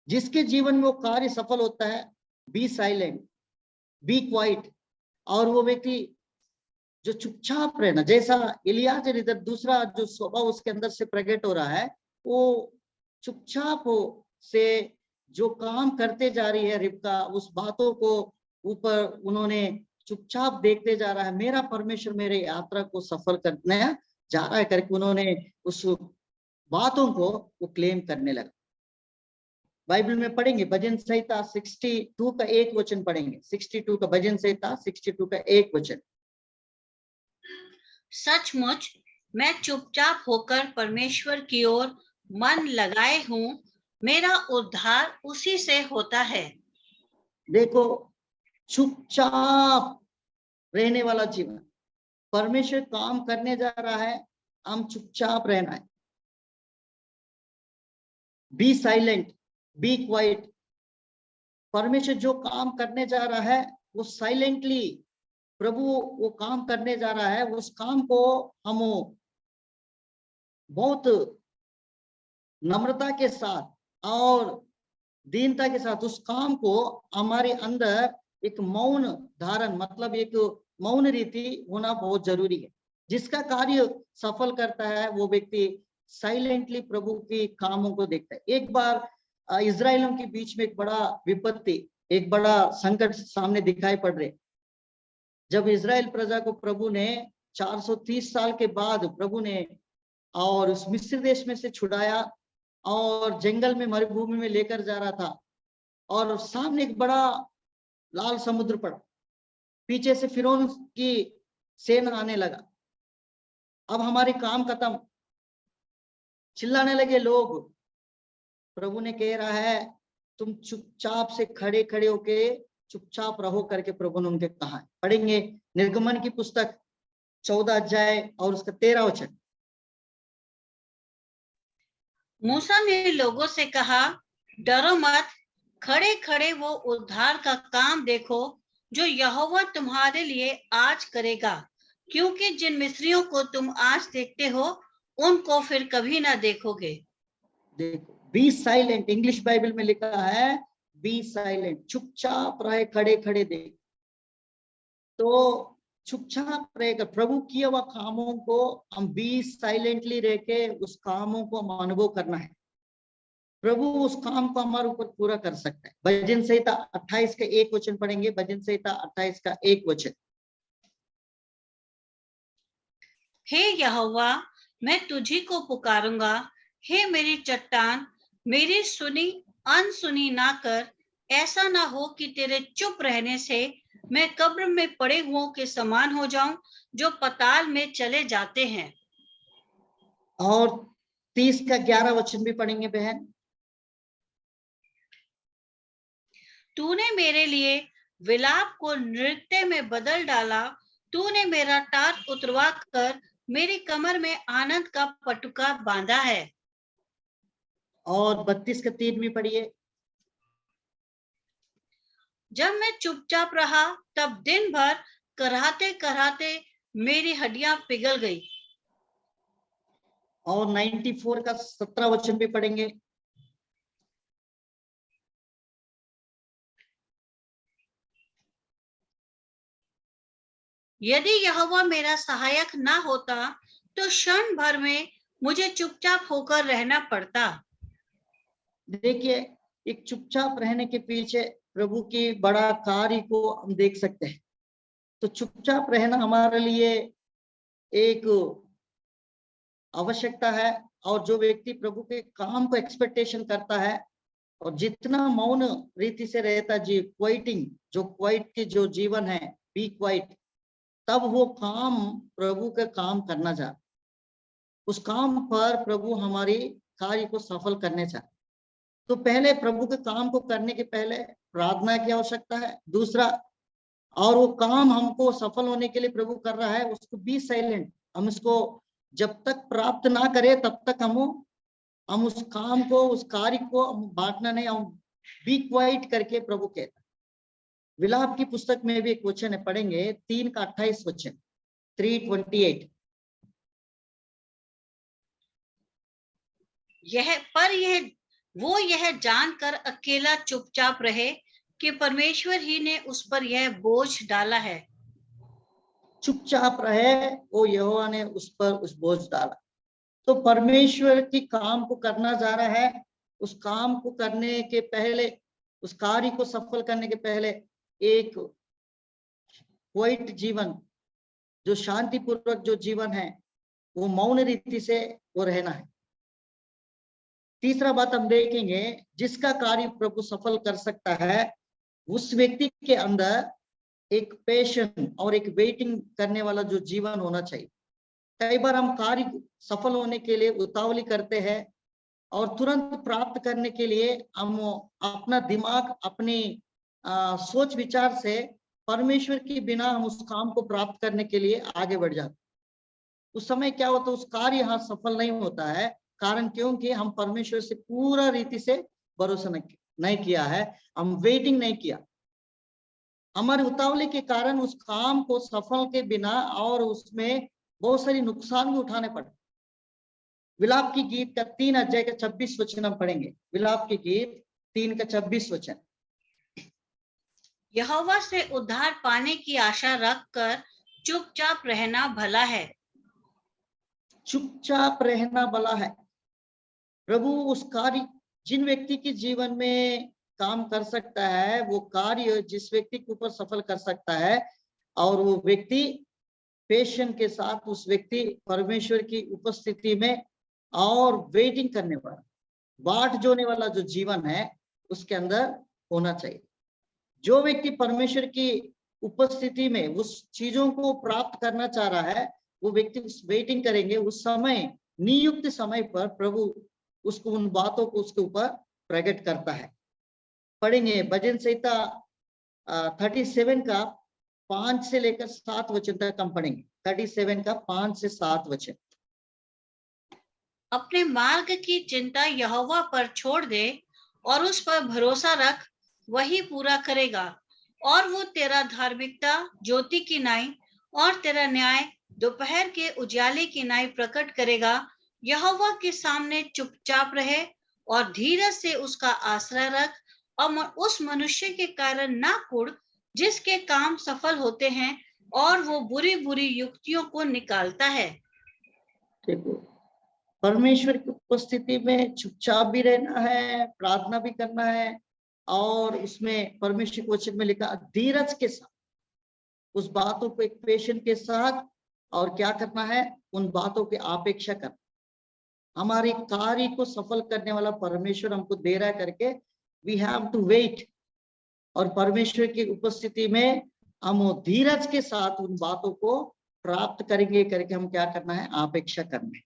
जिसके जीवन में वो कार्य सफल होता है, बी साइलेंट, बी क्वाइट, और वो व्यक्ति जो चुपचाप रहना, जैसा इलियाजर इधर दूसरा जो स्वभाव उसके अंदर से प्रकट हो रहा है, वो चुपचाप हो से जो काम करते जा रही है रिबका, उस बातों को ऊपर उन्होंने चुपचाप देखते जा रहा है। मेरा परमेश्वर मेरे यात्रा को सफल करने जा रहा है करके उन्होंने उस बातों को वो क्लेम करने लगा। बाइबल में पढ़ेंगे भजन संहिता 62 का 1 वचन पढ़ेंगे। 62 का भजन संहिता 62 का 1 वचन। सचमुच मैं चुपचाप होकर परमेश्वर की ओर मन लगाए हूँ, मेरा उद्धार उसी से होता है। देखो, चुपचाप रहने वाला जीवन, परमेश्वर काम करने जा रहा है, हम चुपचाप रहना है। Be silent, be quiet. परमेश्वर जो काम करने जा रहा है वो साइलेंटली प्रभु वो काम करने जा रहा है, उस काम को हम बहुत नम्रता के साथ और दीनता के साथ उस काम को हमारे अंदर एक मौन धारण, मतलब एक मौन रीति होना बहुत जरूरी है। जिसका कार्य सफल करता है वो व्यक्ति साइलेंटली प्रभु के कामों को देखता है। एक बार इजराइलों के बीच में एक बड़ा विपत्ति, एक बड़ा संकट सामने दिखाई पड़ रहे। जब इजराइल प्रजा को प्रभु ने 430 साल के बाद प्रभु ने और उस मिस्र देश में से छुड़ाया और जंगल में मरुभूमि में लेकर जा रहा था, और सामने एक बड़ा लाल समुद्र पड़ा, पीछे से फिरौन की सेना आने लगा। अब हमारी काम खत्म, चिल्लाने लगे लोग। प्रभु ने कह रहा है तुम चुपचाप से खड़े खड़े होके चुपचाप रहो करके प्रभु ने उनके कहा। पढ़ेंगे निर्गमन की पुस्तक 14 अध्याय और उसका 13 वचन। मूसा ने लोगों से कहा, डरो मत, खड़े खड़े वो उद्धार का काम देखो जो यहोवा तुम्हारे लिए आज करेगा, क्योंकि जिन मिस्रियों को तुम आज देखते हो उनको फिर कभी ना देखोगे। देखो, बी साइलेंट, इंग्लिश बाइबल में लिखा है बी साइलेंट, चुपचाप रहे, खड़े खड़े देख। तो चुपचाप रहेगा, प्रभु किए हुआ कामों को हम बी साइलेंटली रह के उस कामों को हम अनुभव करना है। प्रभु उस काम को हमारे ऊपर पूरा कर सकता है। भजन संहिता 28 का 1 वचन पढ़ेंगे। भजन संहिता 28 का 1 वचन। हे यहोवा, मैं तुझी को पुकारूंगा, हे मेरी चट्टान, मेरी सुनी अनसुनी ना कर। ऐसा ना हो कि तेरे चुप रहने से मैं कब्र में पड़े हुओं के समान हो जाऊं, जो पताल में चले जाते हैं। और 30 का 11 वचन भी पढ़ेंगे बहन। तूने मेरे लिए विलाप को नृत्य में बदल डाला, तूने मेरा टाट उतरवा कर मेरी कमर में आनंद का पटुका बांधा है। और 32 का 3 भी पढ़िए। जब मैं चुपचाप रहा तब दिन भर कराहते कराहते मेरी हड्डियां पिघल गई। और 94 का 17 वचन भी पढ़ेंगे। यदि यहोवा मेरा सहायक ना होता तो क्षण भर में मुझे चुपचाप होकर रहना पड़ता। देखिए, एक चुपचाप रहने के पीछे प्रभु की बड़ा कार्य को हम देख सकते हैं। तो चुपचाप रहना हमारे लिए एक आवश्यकता है, और जो व्यक्ति प्रभु के काम को एक्सपेक्टेशन करता है और जितना मौन रीति से रहता जी, क्वाइटिंग, जो क्वाइट की जो जीवन है, बी क्वाइट, तब वो काम प्रभु का काम करना चाहता, उस काम पर प्रभु हमारी कार्य को सफल करने चाहते। तो पहले प्रभु के काम को करने के पहले प्रार्थना की आवश्यकता है। दूसरा, और वो काम हमको सफल होने के लिए प्रभु कर रहा है, उसको बी साइलेंट, हम इसको जब तक प्राप्त ना करें तब तक हम उस काम को, उस कार्य को हम बांटना नहीं, हम बी क्वाइट करके प्रभु कहता है। विलाप की पुस्तक में भी एक वचन है, पढ़ेंगे 3 का 28 वचन, 3:28। यह जानकर अकेला चुपचाप रहे कि परमेश्वर ही ने उस पर यह बोझ डाला है। चुपचाप रहे, वो यहोवा ने उस पर उस बोझ डाला। तो परमेश्वर की काम को करना जा रहा है, उस काम को करने के पहले, उस कार्य को सफल करने के पहले एक क्वाइट जीवन, जो शांतिपूर्वक जो जीवन है, वो मौन रीति से वो रहना है। तीसरा बात हम देखेंगे, जिसका कार्य प्रभु सफल कर सकता है, उस व्यक्ति के अंदर एक पेशेंस और एक वेटिंग करने वाला जो जीवन होना चाहिए। कई बार हम कार्य सफल होने के लिए उतावली करते हैं और तुरंत प्राप्त करने के लिए हम अपना दिमाग, अपनी सोच विचार से परमेश्वर के बिना हम उस काम को प्राप्त करने के लिए आगे बढ़ जाते। उस समय क्या होता है, उस कार्य यहाँ सफल नहीं होता है। कारण क्योंकि हम परमेश्वर से पूरा रीति से भरोसा नहीं किया है, हम वेटिंग नहीं किया। हमारे उतावले के कारण उस काम को सफल के बिना और उसमें बहुत सारी नुकसान भी उठाने पड़े। विलाप की गीत का 3 अध्याय का 26 वचन हम पढ़ेंगे। विलाप की गीत 3 का 26 वचन। यहोवा से उद्धार पाने की आशा रखकर चुपचाप रहना भला है। चुपचाप रहना भला है। प्रभु उस कार्य जिन व्यक्ति के जीवन में काम कर सकता है, वो कार्य जिस व्यक्ति के ऊपर सफल कर सकता है, और वो व्यक्ति पेशेंस के साथ उस व्यक्ति परमेश्वर की उपस्थिति में और वेटिंग करने वाला, बाट जोने वाला जो जीवन है उसके अंदर होना चाहिए। जो व्यक्ति परमेश्वर की उपस्थिति में उस चीजों को प्राप्त करना चाह रहा है, वो व्यक्ति उस वेटिंग करेंगे, उस समय नियुक्त समय पर प्रभु उसको उन बातों को उसके ऊपर प्रकट करता है। पढ़ेंगे भजन संहिता 37 का 5 से लेकर 7 वचन तक हम पढ़ेंगे। 37 का 5 से 7 वचन। अपने मार्ग की चिंता यहोवा पर छोड़ दे और उस पर भरोसा रख, वही पूरा करेगा। और वो तेरा धार्मिकता ज्योति की नाई और तेरा न्याय दोपहर के उजाले की नाई प्रकट करेगा। यहोवा के सामने चुपचाप रहे और धीरज से उसका आश्रय रख, और उस मनुष्य के कारण ना कुढ़ जिसके काम सफल होते हैं और वो बुरी बुरी युक्तियों को निकालता है। देखो, परमेश्वर की उपस्थिति में चुपचाप भी रहना है, प्रार्थना भी करना है, और उसमें परमेश्वर के वचन में लिखा धीरज के साथ उस बातों को एक पेशेंस के साथ, और क्या करना है, उन बातों की अपेक्षा करना। हमारे कार्य को सफल करने वाला परमेश्वर हमको दे रहा है करके वी हैव टू वेट, और परमेश्वर की उपस्थिति में हम धीरज के साथ उन बातों को प्राप्त करेंगे करके हम क्या करना है, अपेक्षा करना है।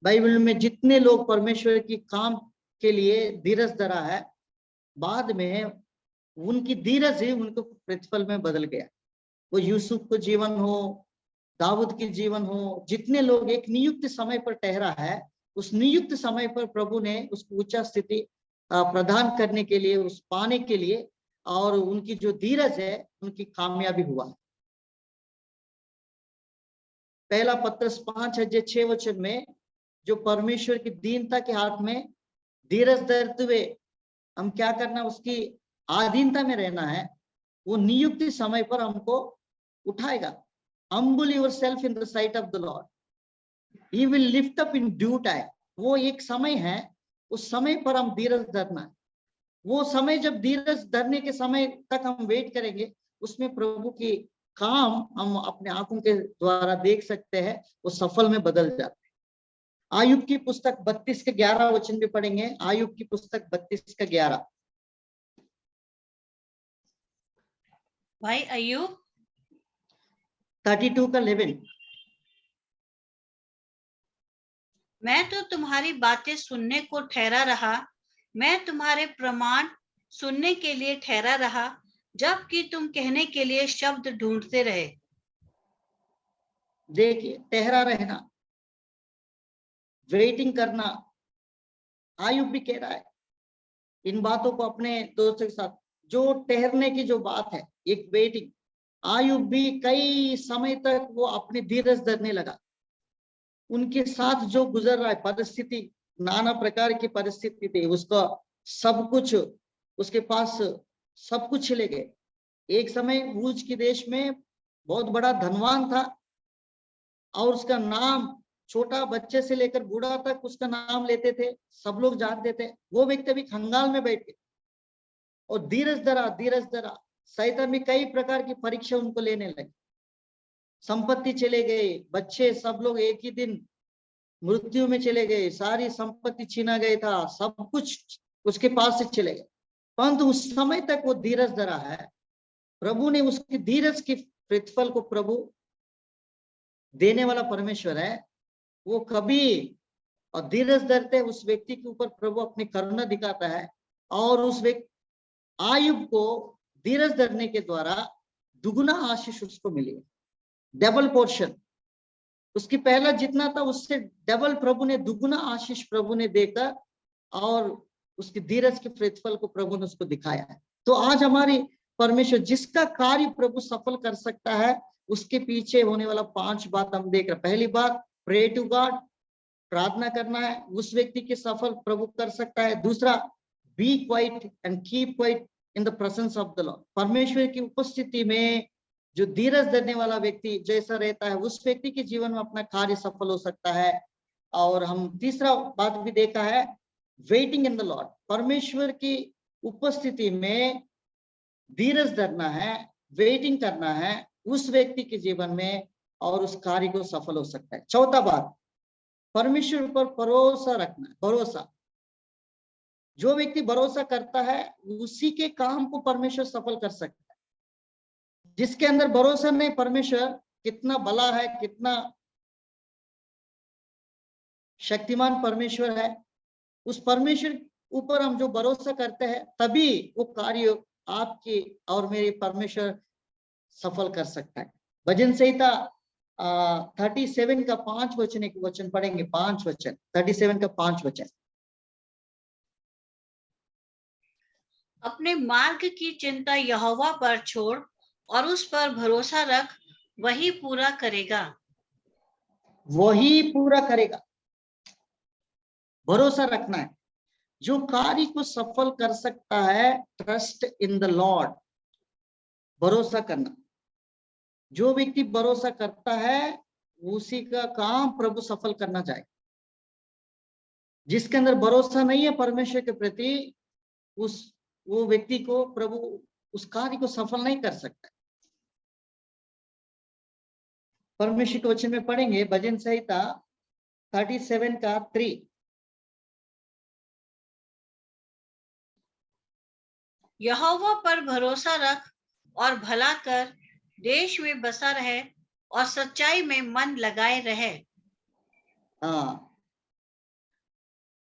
बाइबल में जितने लोग परमेश्वर की काम के लिए धीरज धरा है, बाद में उनकी धीरज ही उनको प्रतिफल में बदल गया। वो यूसुफ को जीवन हो, दाऊद की जीवन हो, जितने लोग एक नियुक्त समय पर ठहरा है, उस नियुक्त समय पर प्रभु ने उसको उच्च स्थिति प्रदान करने के लिए, उस पाने के लिए, और उनकी जो धीरज है उनकी कामयाबी हुआ। पहला पत्रस 5:6 वचन में जो परमेश्वर की दीनता के हाथ में धीरज धरते हुए हम क्या करना, उसकी अधीनता में रहना है, वो नियुक्त समय पर हमको उठाएगा। Humble yourself in the sight of the Lord, He will lift up in due time। वो एक समय है, उस समय पर हम धीरज धरना है। वो समय जब धीरज धरने के समय तक हम वेट करेंगे, उसमें प्रभु की काम हम अपने आंखों के द्वारा देख सकते हैं, वो सफल में बदल जाते हैं। आयुब की पुस्तक 32 के 11 वचन भी पढ़ेंगे। आयुब की पुस्तक 32 का 11। भाई अय्यूब 32 का 11। मैं तो तुम्हारी बातें सुनने को ठहरा रहा, मैं तुम्हारे प्रमाण सुनने के लिए ठहरा रहा, जबकि तुम कहने के लिए शब्द ढूंढते रहे। देखिए, ठहरा रहना, वेटिंग करना, आयुब भी कह रहा है इन बातों को अपने दोस्तों के साथ, जो ठहरने की जो बात है, एक वेटिंग। आयुब भी कई समय तक वो अपनी धीरज धरने लगा। उनके साथ जो गुजर रहा है परिस्थिति, नाना प्रकार की परिस्थिति थी, उसका सब कुछ, उसके पास सब कुछ चले गए। एक समय ऊज के देश में बहुत बड़ा धनवान था, और उसका नाम छोटा बच्चे से लेकर बूढ़ा तक उसका नाम लेते थे, सब लोग जानते थे। वो व्यक्ति अभी खंगाल में बैठ गए और धीरज धरा, धीरज धरा। शैतान भी कई प्रकार की परीक्षा उनको लेने लगे, संपत्ति चले गए, बच्चे सब लोग एक ही दिन मृत्यु में चले गए, सारी संपत्ति छीना गया था, सब कुछ उसके पास से चले गए। परंतु उस समय तक वो धीरज धरा है। प्रभु ने उसकी धीरज के प्रतिफल को, प्रभु देने वाला परमेश्वर है, वो कभी और धीरज धरते उस व्यक्ति के ऊपर प्रभु अपनी करुणा दिखाता है, और उस व्यक्ति आयुब को धीरज धरने के द्वारा दुगुना आशीष उसको मिली, डबल पोर्शन। उसकी पहला जितना था उससे डबल प्रभु ने, दुगुना आशीष प्रभु ने देकर, और उसकी धीरज के प्रतिफल को प्रभु ने उसको दिखाया है। तो आज हमारी परमेश्वर जिसका कार्य प्रभु सफल कर सकता है, उसके पीछे होने वाला 5 बात हम देख रहे। पहली बात, प्रे टू गॉड, प्रार्थना करना है, उस व्यक्ति के सफल प्रभु कर सकता है। दूसरा, be quiet and keep quiet in the presence of the Lord, परमेश्वर की उपस्थिति में जो धीरज धरने वाला व्यक्ति जैसा रहता है उस व्यक्ति के जीवन में अपना कार्य सफल हो सकता है। और हम तीसरा बात भी देखा है, वेटिंग इन द लॉर्ड, परमेश्वर की उपस्थिति में धीरज धरना है, वेटिंग करना है उस व्यक्ति के जीवन में और उस कार्य को सफल हो सकता है। चौथा बात, परमेश्वर पर भरोसा रखना है। भरोसा, जो व्यक्ति भरोसा करता है उसी के काम को परमेश्वर सफल कर सकता है। जिसके अंदर भरोसा नहीं, परमेश्वर कितना भला है, कितना शक्तिमान परमेश्वर है, उस परमेश्वर ऊपर हम जो भरोसा करते हैं तभी वो कार्य आपकी और मेरी परमेश्वर सफल कर सकता है। भजन संहिता 37 का 5 वचन, एक वचन पढ़ेंगे, 5 वचन, 37 का 5 वचन। अपने मार्ग की चिंता यहोवा पर छोड़ और उस पर भरोसा रख, वही पूरा करेगा। वही पूरा करेगा, भरोसा रखना है। जो कार्य को सफल कर सकता है, ट्रस्ट इन द लॉर्ड, भरोसा करना। जो व्यक्ति भरोसा करता है उसी का काम प्रभु सफल करना चाहे। जिसके अंदर भरोसा नहीं है परमेश्वर के प्रति, वो व्यक्ति को प्रभु उस कार्य को सफल नहीं कर सकता। परमेश्वर के वचन में पढ़ेंगे भजन संहिता 37 का 3। यहोवा पर भरोसा रख और भला कर, देश में बसा रहे और सच्चाई में मन लगाए रहे। हाँ,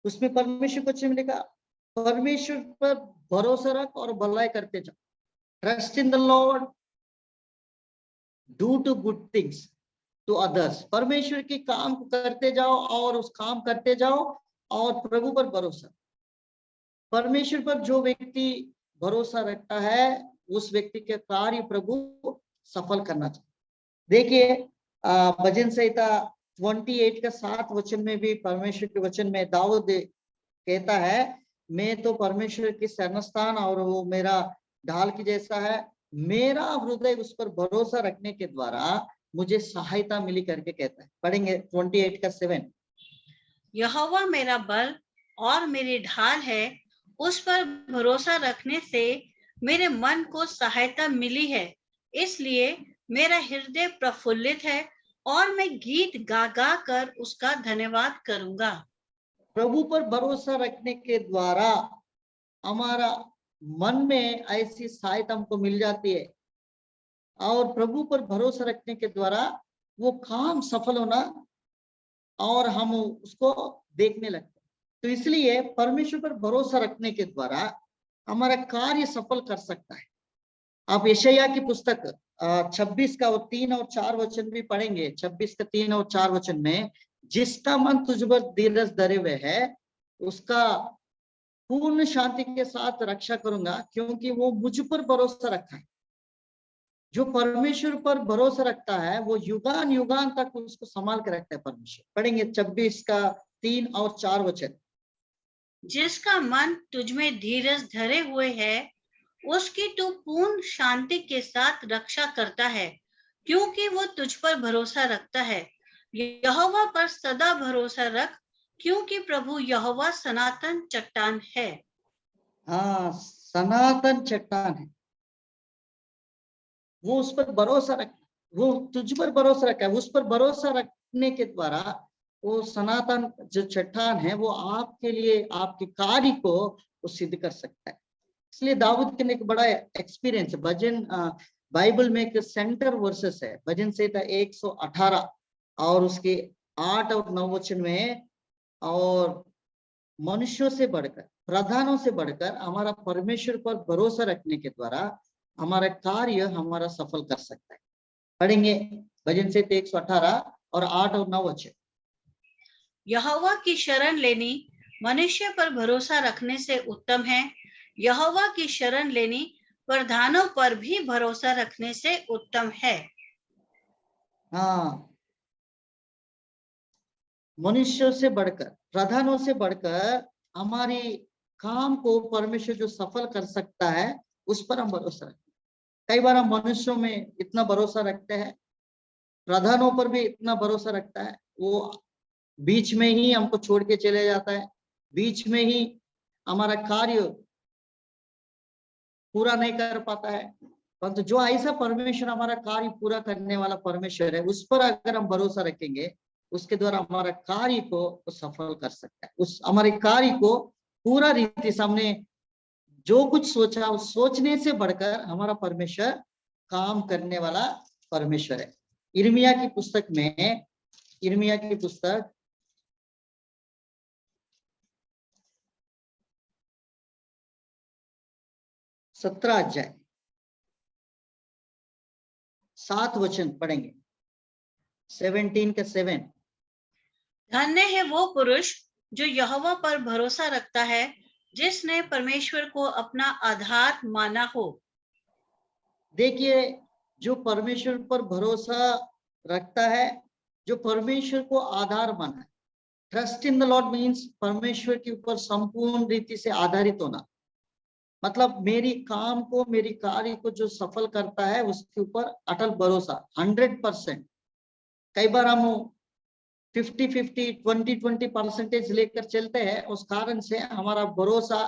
उसमें परमेश्वर को वचन में लिखा, परमेश्वर पर भरोसा रख और भलाई करते जाओ। Trust in the Lord, do to good things to others. परमेश्वर के काम को करते जाओ और उस काम करते जाओ और प्रभु पर भरोसा। परमेश्वर पर जो व्यक्ति भरोसा रखता है उस व्यक्ति के कार्य प्रभु सफल करना चाहिए। देखिए भजन संहिता 28 का 7 वचन में भी परमेश्वर के वचन में दाऊद कहता है, मैं तो परमेश्वर की शरणस्थान और वो मेरा ढाल की जैसा है, मेरा हृदय उस पर भरोसा रखने के द्वारा मुझे सहायता मिली करके कहता है। पढ़ेंगे 28 का 7। यहोवा मेरा बल और मेरी ढाल है, उस पर भरोसा रखने से मेरे मन को सहायता मिली है, इसलिए मेरा हृदय प्रफुल्लित है और मैं गीत गा गा कर उसका धन्यवाद करूंगा। प्रभु पर भरोसा रखने के द्वारा हमारा मन में ऐसी सहायता हमको मिल जाती है और प्रभु पर भरोसा रखने के द्वारा वो काम सफल होना और हम उसको देखने लगते हैं। तो इसलिए परमेश्वर पर भरोसा रखने के द्वारा हमारा कार्य सफल कर सकता है। आप यशायाह की पुस्तक 26 का 3 और 4 वचन भी पढ़ेंगे। 26 का 3 और 4 वचन में, जिसका मन तुझ पर धीरज धरे हुए है उसका पूर्ण शांति के साथ रक्षा करूंगा, क्योंकि वो मुझ पर भरोसा रखा है। जो परमेश्वर पर भरोसा रखता है वो युगान युगान तक उसको संभाल के रखता है परमेश्वर। पढ़ेंगे 26 का 3 और 4 वचन। जिसका मन तुझ में धीरज धरे हुए है उसकी तू पूर्ण शांति के साथ रक्षा करता है, क्योंकि वो तुझ पर भरोसा रखता है। यहोवा पर सदा भरोसा रख, क्योंकि प्रभु यहोवा सनातन चट्टान है। हाँ, सनातन चट्टान है, वो उस पर भरोसा रख, वो तुझ पर भरोसा रखा है। उस पर भरोसा रखने के द्वारा वो सनातन जो चट्टान है वो आपके लिए आपके कार्य को वो सिद्ध कर सकता है। इसलिए दाऊद के एक बड़ा एक्सपीरियंस है। भजन बाइबल में एक सेंटर वर्सेस है, भजन संहिता 118 और उसके 8 और 9 वचन में, और मनुष्यों से बढ़कर, प्रधानों से बढ़कर हमारा परमेश्वर पर भरोसा रखने के द्वारा हमारा कार्य हमारा सफल कर सकता है। पढ़ेंगे भजन संहिता 118 और 8 और 9 वचन। यहोवा की शरण लेनी मनुष्य पर भरोसा रखने से उत्तम है, यहोवा की शरण लेनी प्रधानों पर भी भरोसा रखने से उत्तम है। हाँ, मनुष्यों से बढ़कर, प्रधानों से बढ़कर हमारी काम को परमेश्वर जो सफल कर सकता है उस पर हम भरोसा रखें। कई बार हम मनुष्यों में इतना भरोसा रखते हैं, प्रधानों पर भी इतना भरोसा रखता है, वो बीच में ही हमको छोड़ के चले जाता है, बीच में ही हमारा कार्य पूरा नहीं कर पाता है। परंतु जो ऐसा परमेश्वर हमारा कार्य पूरा करने वाला परमेश्वर है, उस पर अगर हम भरोसा रखेंगे, उसके द्वारा हमारा कार्य को सफल कर सकता है। उस हमारे कार्य को पूरा रीति से हमने जो कुछ सोचा, उस सोचने से बढ़कर हमारा परमेश्वर काम करने वाला परमेश्वर है। यिर्मयाह की पुस्तक में, यिर्मयाह की पुस्तक 17 अध्याय 7 वचन पढ़ेंगे, 17 का 7। धन्य है वो पुरुष जो यहोवा पर भरोसा रखता है, जिसने परमेश्वर को अपना आधार माना हो। देखिए, जो परमेश्वर पर भरोसा रखता है, जो परमेश्वर को आधार माना है। Trust in the Lord means परमेश्वर के ऊपर संपूर्ण रीति से आधारित होना। मतलब मेरी काम को, मेरी कार्य को जो सफल करता है, उसके ऊपर अटल भरोसा 100%। कई बार हम 50-50, 20-20% लेकर चलते हैं, उस कारण से हमारा भरोसा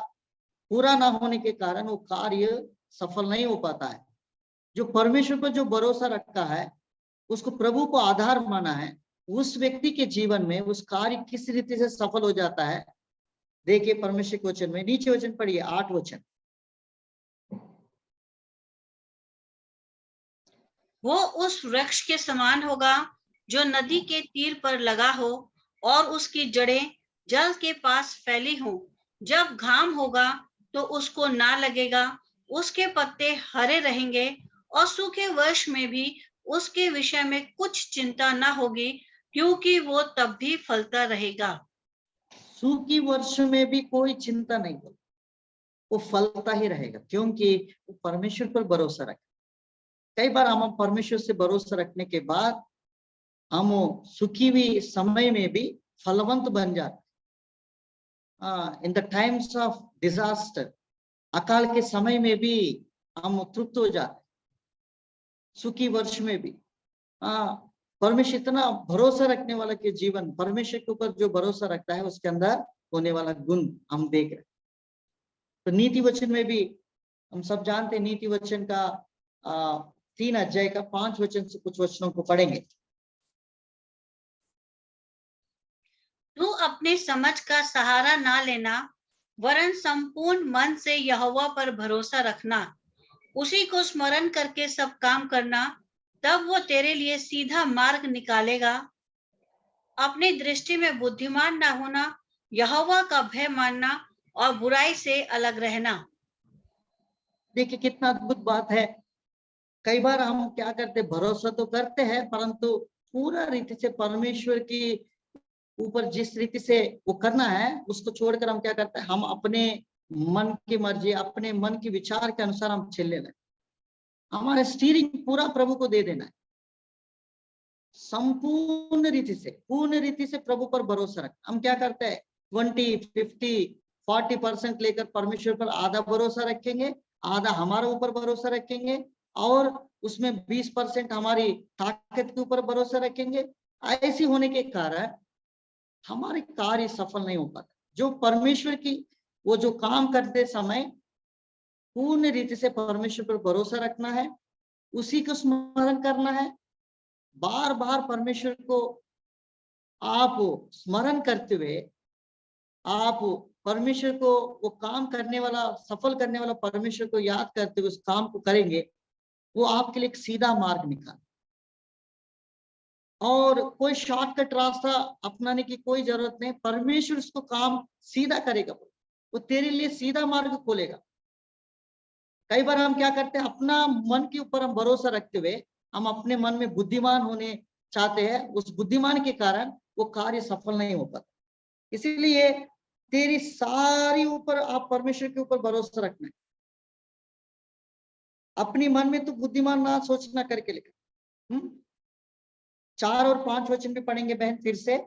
पूरा ना होने के कारण वो कार्य सफल नहीं हो पाता है। जो परमेश्वर पर जो भरोसा रखता है, उसको प्रभु को आधार माना है, उस व्यक्ति के जीवन में उस कार्य किस रीति से सफल हो जाता है। देखिए परमेश्वर के वचन में, नीचे वचन पढ़िए, 8 वचन। वो उस वृक्ष के समान होगा जो नदी के तीर पर लगा हो और उसकी जड़ें जल के पास फैली हो। जब घाम होगा तो उसको ना लगेगा, उसके पत्ते हरे रहेंगे और सूखे वर्ष में भी उसके विषय में कुछ चिंता ना होगी, क्योंकि वो तब भी फलता रहेगा। सूखी वर्ष में भी कोई चिंता नहीं होगी, वो फलता ही रहेगा, क्योंकि वो परमेश्वर पर भरोसा रखे। कई बार हम परमेश्वर से भरोसा रखने के बाद हम सुखी हुई समय में भी फलवंत बन जाते। In the times of disaster, अकाल के समय में भी हम तृप्त हो जाते, सुखी वर्ष में भी। परमेश्वर इतना भरोसा रखने वाला के जीवन, परमेश्वर के ऊपर जो भरोसा रखता है, उसके अंदर होने वाला गुण हम देख रहे। तो नीति वचन में भी हम सब जानते हैं, नीति वचन का 3 अध्याय का 5 वचन से कुछ वचनों को पढ़ेंगे। तू अपने समझ का सहारा ना लेना, वरन संपूर्ण मन से यहोवा पर भरोसा रखना, उसी को स्मरण करके सब काम करना, तब वो तेरे लिए सीधा मार्ग निकालेगा। अपनी दृष्टि में बुद्धिमान ना होना, यहोवा का भय मानना और बुराई से अलग रहना। देखिए कितना अद्भुत बात है। कई बार हम क्या करते, भरोसा तो करते हैं, परंतु पूरा रीति से परमेश्वर की ऊपर जिस रीति से वो करना है, उसको छोड़कर हम क्या करते हैं, हम अपने मन की मर्जी, अपने मन के विचार के अनुसार हम चल लेना है। हमारा स्टीयरिंग पूरा प्रभु को दे देना है, संपूर्ण रीति से, पूर्ण रीति से प्रभु पर भरोसा रख। हम क्या करते हैं, 20, 50, 40% लेकर परमेश्वर पर आधा भरोसा रखेंगे, आधा हमारे ऊपर भरोसा रखेंगे, और उसमें 20% हमारी ताकत के ऊपर भरोसा रखेंगे। ऐसे होने के कारण हमारे कार्य सफल नहीं हो पाता। जो परमेश्वर की वो जो काम करते समय पूर्ण रीति से परमेश्वर पर भरोसा रखना है, उसी को स्मरण करना है, बार बार परमेश्वर को आप स्मरण करते हुए आप परमेश्वर को, वो काम करने वाला, सफल करने वाला परमेश्वर को याद करते हुए उस काम को करेंगे, वो आपके लिए एक सीधा मार्ग निकाल। और कोई शॉर्टकट रास्ता अपनाने की कोई जरूरत नहीं, परमेश्वर उसको काम सीधा करेगा, वो तेरे लिए सीधा मार्ग खोलेगा। कई बार हम क्या करते हैं, अपना मन के ऊपर हम भरोसा रखते हुए हम अपने मन में बुद्धिमान होने चाहते हैं, उस बुद्धिमान के कारण वो कार्य सफल नहीं हो पाता। इसीलिए तेरी सारी ऊपर आप परमेश्वर के ऊपर भरोसा रखना है। अपनी मन में तो बुद्धिमान ना सोचना करके लिखा। 4 और 5 वचन भी पढ़ेंगे बहन फिर से।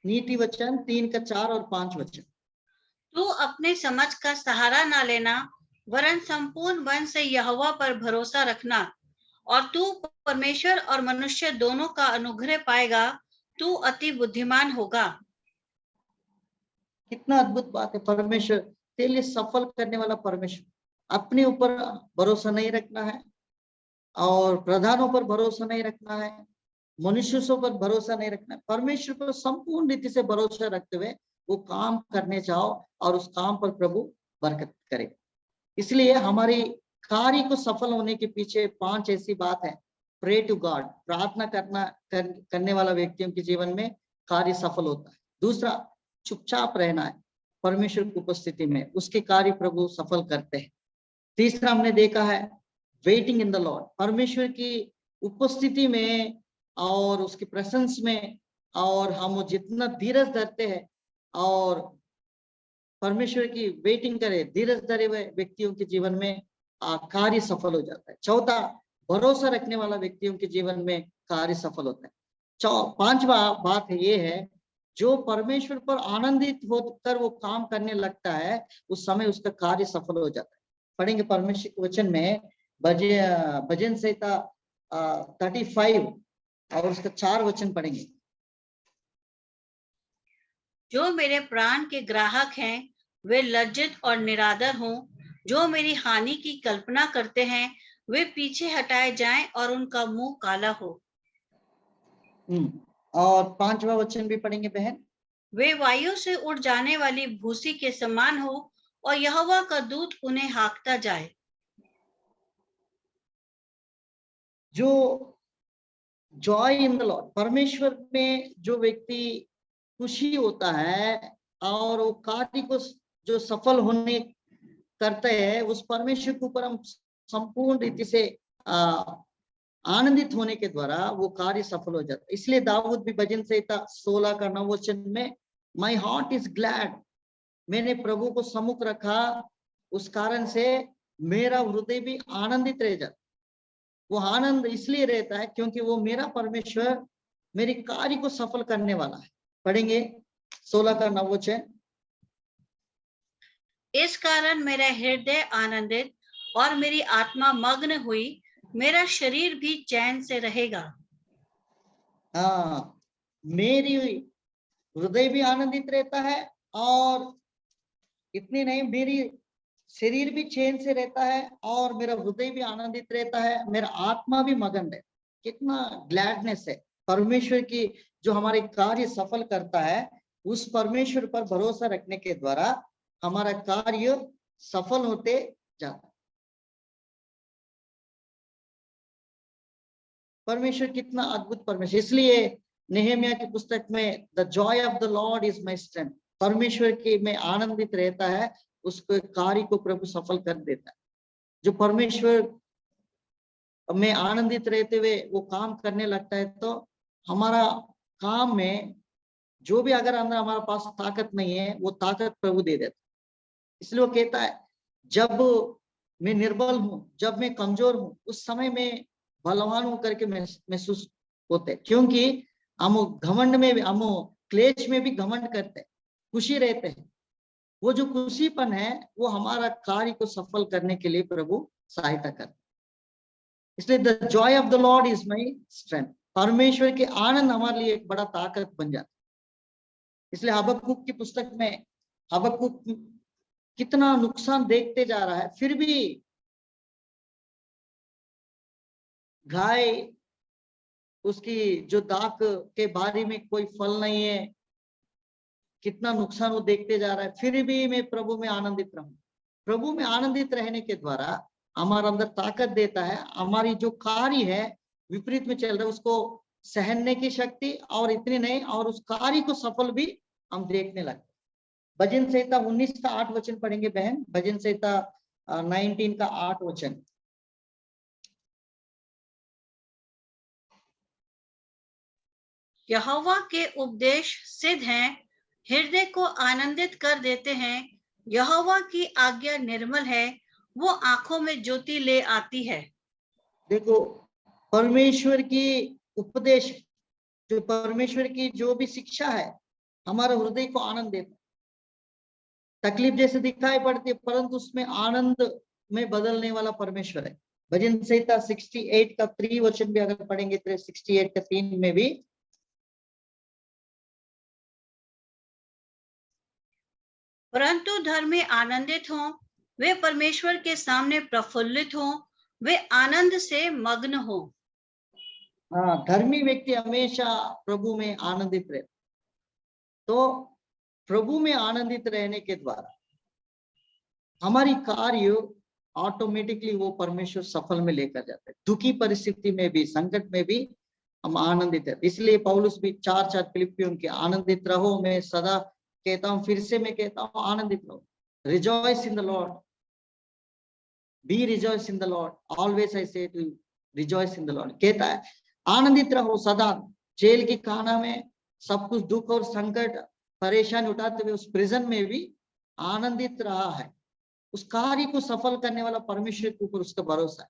नीति वचन 3 का 4 और 5 वचन। तू अपने समझ का सहारा ना लेना, वरन संपूर्ण मन से यहोवा पर भरोसा रखना, और तू परमेश्वर और मनुष्य दोनों का अनुग्रह पाएगा। तू अति बुद्धिमान होगा। कितना अद्भुत बात है। परमेश्वर तेरे लिए सफल करने वाला परमेश्वर। अपने ऊपर भरोसा नहीं रखना है और प्रधानों पर भरोसा नहीं रखना है, मनुष्यों पर भरोसा नहीं रखना है। परमेश्वर पर संपूर्ण रीति से भरोसा रखते हुए वो काम करने जाओ और उस काम पर प्रभु बरकत करे। इसलिए हमारी कार्य को सफल होने के पीछे 5 ऐसी बात है। प्रे टू गॉड, प्रार्थना करने वाला व्यक्तियों के जीवन में कार्य सफल होता है। दूसरा, चुपचाप रहना है परमेश्वर की उपस्थिति में, उसके कार्य प्रभु सफल करते हैं। तीसरा हमने देखा है वेटिंग इन द लॉर्ड, परमेश्वर की उपस्थिति में और उसकी प्रेजेंस में, और हम जितना धीरज धरते हैं और परमेश्वर की वेटिंग करे, धीरज धरे हुए व्यक्तियों के जीवन में कार्य सफल हो जाता है। चौथा, भरोसा रखने वाला व्यक्तियों के जीवन में कार्य सफल होता है। पांचवा बात ये है, जो परमेश्वर पर आनंदित होकर वो काम करने लगता है, उस समय उसका कार्य सफल हो जाता है। पढ़ेंगे परमेश्वर के वचन में भजन संहिता 35 और उसका 4 वचन पढ़ेंगे। जो मेरे प्राण के ग्राहक हैं वे लज्जित और निरादर हों, जो मेरी हानि की कल्पना करते हैं वे पीछे हटाए जाएं और उनका मुंह काला हो। और 5वां वचन भी पढ़ेंगे बहन। वे वायु से उड़ जाने वाली भूसी के समान हो और यहोवा का दूत उन्हें हाँकता जाए। जो जॉय इन द लॉर्ड, परमेश्वर में जो व्यक्ति खुशी होता है और वो कार्य को जो सफल होने करते हैं, उस परमेश्वर के ऊपर हम संपूर्ण रीति से आनंदित होने के द्वारा वो कार्य सफल हो जाता है। इसलिए दाऊद भी भजन संहिता 16 का 9 वचन में, माई हार्ट इज ग्लैड, मैंने प्रभु को सम्मुख रखा, उस कारण से मेरा हृदय भी आनंदित रह जाता। वो आनंद इसलिए रहता है क्योंकि वो मेरा परमेश्वर मेरी कार्य को सफल करने वाला है। पढ़ेंगे 16 का 9 वचन। इस कारण मेरा हृदय आनंदित और मेरी आत्मा मग्न हुई, मेरा शरीर भी चैन से रहेगा। हाँ, मेरी हृदय भी आनंदित रहता है और इतनी नहीं, मेरी शरीर भी चैन से रहता है और मेरा हृदय भी आनंदित रहता है, मेरा आत्मा भी मगन है। कितना ग्लैडनेस है। परमेश्वर की जो हमारे कार्य सफल करता है, उस परमेश्वर पर भरोसा रखने के द्वारा हमारा कार्य सफल होते जाता है। परमेश्वर कितना अद्भुत परमेश्वर। इसलिए नेहमिया की पुस्तक में the Joy of the Lord is my strength, परमेश्वर के में आनंदित रहता है, उसके कार्य को प्रभु सफल कर देता है। जो परमेश्वर में आनंदित रहते हुए वो काम करने लगता है, तो हमारा काम में जो भी अगर अंदर हमारे पास ताकत नहीं है, वो ताकत प्रभु दे देता है। इसलिए वो कहता है, जब मैं निर्बल हूं, जब मैं कमजोर हूं, उस समय में बलवान होकर के महसूस होते, क्योंकि हम घमंड में भी, हम क्लेश में भी घमंड करते हैं, खुशी रहते हैं। वो जो खुशीपन है वो हमारा कार्य को सफल करने के लिए प्रभु सहायता करता है। इसलिए the Joy of the Lord is my strength, परमेश्वर के आनंद हमारे लिए एक बड़ा ताकत बन जाता है। इसलिए हबक्कुक की पुस्तक में हबक्कुक कितना नुकसान देखते जा रहा है, फिर भी गाय उसकी जो दाख के बारी में कोई फल नहीं है, कितना नुकसान वो देखते जा रहा है, फिर भी मैं प्रभु में आनंदित रहूं। प्रभु में आनंदित रहने के द्वारा हमारे अंदर ताकत देता है, हमारी जो कार्य है विपरीत में चल रहा है उसको सहने की शक्ति, और इतनी नहीं, और उस कार्य को सफल भी हम देखने लगते। भजन संहिता 19 का 8 वचन पढ़ेंगे बहन। भजन संहिता 19 का 8 वचन। यहोवा के उपदेश सिद्ध हैं, हृदय को आनंदित कर देते हैं। यहोवा की आज्ञा निर्मल है, वो आंखों में ज्योति ले आती है। देखो, परमेश्वर की उपदेश, जो परमेश्वर की जो भी शिक्षा है, हमारे हृदय को आनंद देता है। तकलीफ जैसे दिखाई पड़ती है, परंतु उसमें आनंद में बदलने वाला परमेश्वर है। भजन संहिता 68 का 3 वचन भी अगर पढ़ेंगे तो 68 का 3 में भी, परंतु धर्मी आनंदित हों, वे परमेश्वर के सामने प्रफुल्लित हों, वे आनंद से मग्न हों। हाँ, धर्मी व्यक्ति हमेशा प्रभु में आनंदित रहे। तो प्रभु में आनंदित रहने के द्वारा हमारी कार्य ऑटोमेटिकली वो परमेश्वर सफल में लेकर जाते हैं। दुखी परिस्थिति में भी, संकट में भी हम आनंदित है। इसलिए पौलुस भी 4 फिलिप्पियों के आनंदित रहो, मैं सदा कहता हूं, फिर से मैं कहता हूं, आनंदित रहो। Rejoice in the Lord, be rejoice in the Lord, always I say to rejoice in the Lord. कहता है आनंदित रहो सदा। जेल की खाना में सब कुछ दुख और संकट परेशानी उठाते हुए उस प्रिजन में भी आनंदित रहा है। उस कार्य को सफल करने वाला परमेश्वर के ऊपर उसका भरोसा है।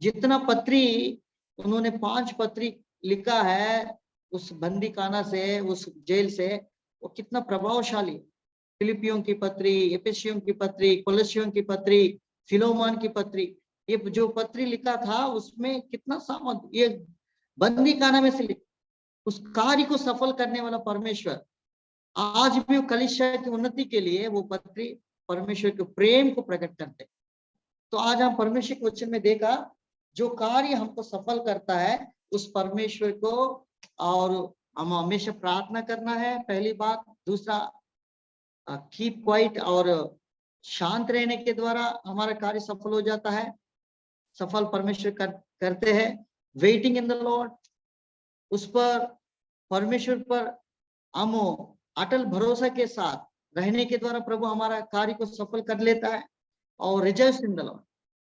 जितना पत्री उन्होंने 5 पत्री लिखा है उस बंदी खाना से, उस जेल से, वो कितना प्रभावशाली। फिलिपियों की पत्री, एफेसियों की पत्री, कोलोसियों की पत्री, फिलोमोन की पत्री, ये जो पत्री लिखा था उसमें कितना सामर्थ, ये बंदी खाना में से उस कार्य को सफल करने वाला परमेश्वर आज भी वो कलीसिया की उन्नति के लिए वो पत्री परमेश्वर के प्रेम को प्रकट करते। तो आज हम परमेश्वर के वचन में देखा जो कार्य हमको सफल करता है उस परमेश्वर को, और हम हमेशा प्रार्थना करना है, पहली बात। दूसरा, कीप क्वाइट और शांत रहने के द्वारा हमारा कार्य सफल हो जाता है, सफल परमेश्वर करते हैं। वेटिंग इन द लॉर्ड, उस पर परमेश्वर पर हम अटल भरोसा के साथ रहने के द्वारा प्रभु हमारा कार्य को सफल कर लेता है। और रिजॉइस इन द लॉर्ड,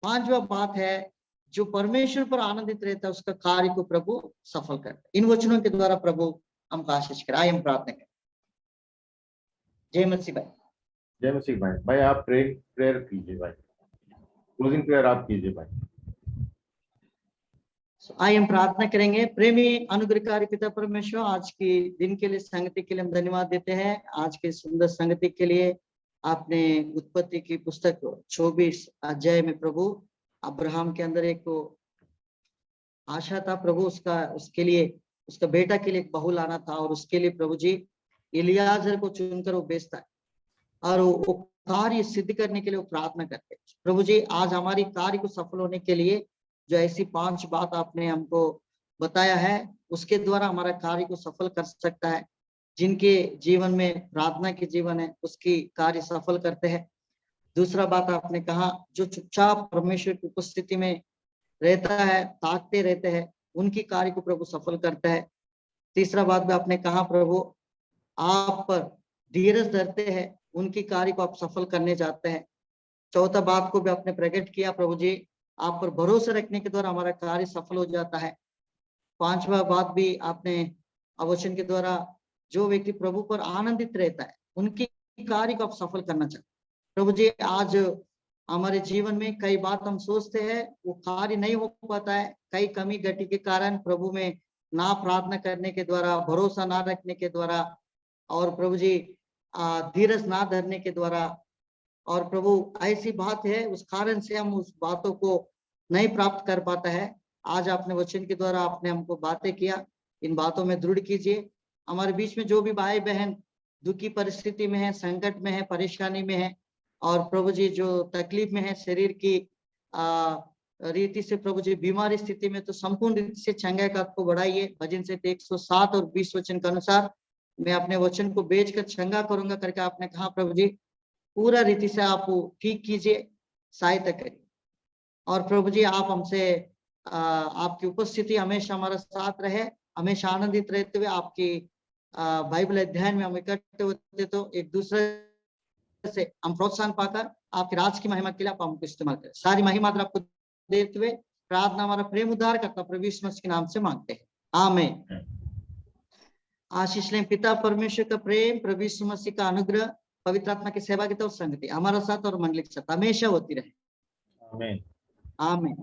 5वां बात है, जो परमेश्वर पर आनंदित रहता है उसका कार्य को प्रभु सफल करता है। इन वचनों के द्वारा प्रभु हमको आशीष करे। आइए हम प्रार्थना करें। जय मसीह भाई। जय मसीह भाई। भाई आप प्रेयर कीजिए भाई, क्लोजिंग प्रेयर आप कीजिए भाई। आइए हम प्रार्थना करेंगे। प्रेमी अनुग्रहकारी पिता परमेश्वर, आज के दिन के लिए, संगति के लिए हम धन्यवाद देते हैं। आज के सुंदर संगति के लिए आपने उत्पत्ति की पुस्तक 24 अध्याय में प्रभु अब्राहम के अंदर एक आशा था प्रभु, उसके लिए, उसका बेटा के लिए एक बहू लाना था, और उसके लिए प्रभु जी इलियाजर को चुनकर वो भेजता है और वो कार्य सिद्ध करने के लिए वो प्रार्थना करते हैं। प्रभु जी आज हमारी कार्य को सफल होने के लिए जो ऐसी 5 बात आपने हमको बताया है उसके द्वारा हमारा कार्य को सफल कर सकता है। जिनके जीवन में प्रार्थना के जीवन है उसकी कार्य सफल करते हैं। दूसरा बात आपने कहा जो चुपचाप परमेश्वर की उपस्थिति में रहता है, ताकते रहते हैं, उनकी कार्य को प्रभु सफल करता है। तीसरा बात भी आपने कहा प्रभु आप पर धीरज धरते हैं, उनकी कार्य को आप सफल करने जाते हैं। चौथा बात को भी आपने प्रकट किया प्रभु जी, आप पर भरोसा रखने के द्वारा हमारा कार्य सफल हो जाता है। 5वां बात भी आपने वचन के द्वारा, जो व्यक्ति प्रभु पर आनंदित रहता है उनकी कार्य को आप सफल करना चाहते हैं। प्रभु जी आज हमारे जीवन में कई बात हम सोचते हैं वो कार्य नहीं हो पाता है, कई कमी घटी के कारण, प्रभु में ना प्रार्थना करने के द्वारा, भरोसा ना रखने के द्वारा, और प्रभु जी धीरज ना धरने के द्वारा, और प्रभु ऐसी बात है उस कारण से हम उस बातों को नहीं प्राप्त कर पाता है। आज आपने वचन के द्वारा आपने हमको बातें किया, इन बातों में दृढ़ कीजिए। हमारे बीच में जो भी भाई बहन दुखी परिस्थिति में है, संकट में है, परेशानी में है, और प्रभु जी जो तकलीफ में है शरीर की रीति से, प्रभु जी बीमारी स्थिति में, तो संपूर्ण रीति से चंगाई का आपको बढ़ाइए। भजन से 107 और 20 वचन के अनुसार मैं अपने वचन को बेचकर चंगा करूंगा करके आपने कहा प्रभु जी, पूरा रीति से आप ठीक कीजिए, सहायता करिए। और प्रभु जी आप हमसे आपकी उपस्थिति हमेशा हमारा साथ रहे, हमेशा आनंदित रहते हुए आपकी बाइबल अध्ययन में हम इकट्ठे होते तो एक दूसरे से हम प्रोत्साहन पाकर आपके राज की महिमा के लिए आप हमको इस्तेमाल करें। सारी महिमा आपको देते हुए प्रार्थना हमारा प्रेम उद्धार करता प्रभु यीशु मसीह के नाम से मांगते हैं, आमीन। आशीष लें। पिता परमेश्वर का प्रेम, प्रभु यीशु मसीह का अनुग्रह, पवित्र आत्मा की सेवा की तो संगति हमारा साथ और मंडली के साथ हमेशा होती रहे, आमीन। आमीन।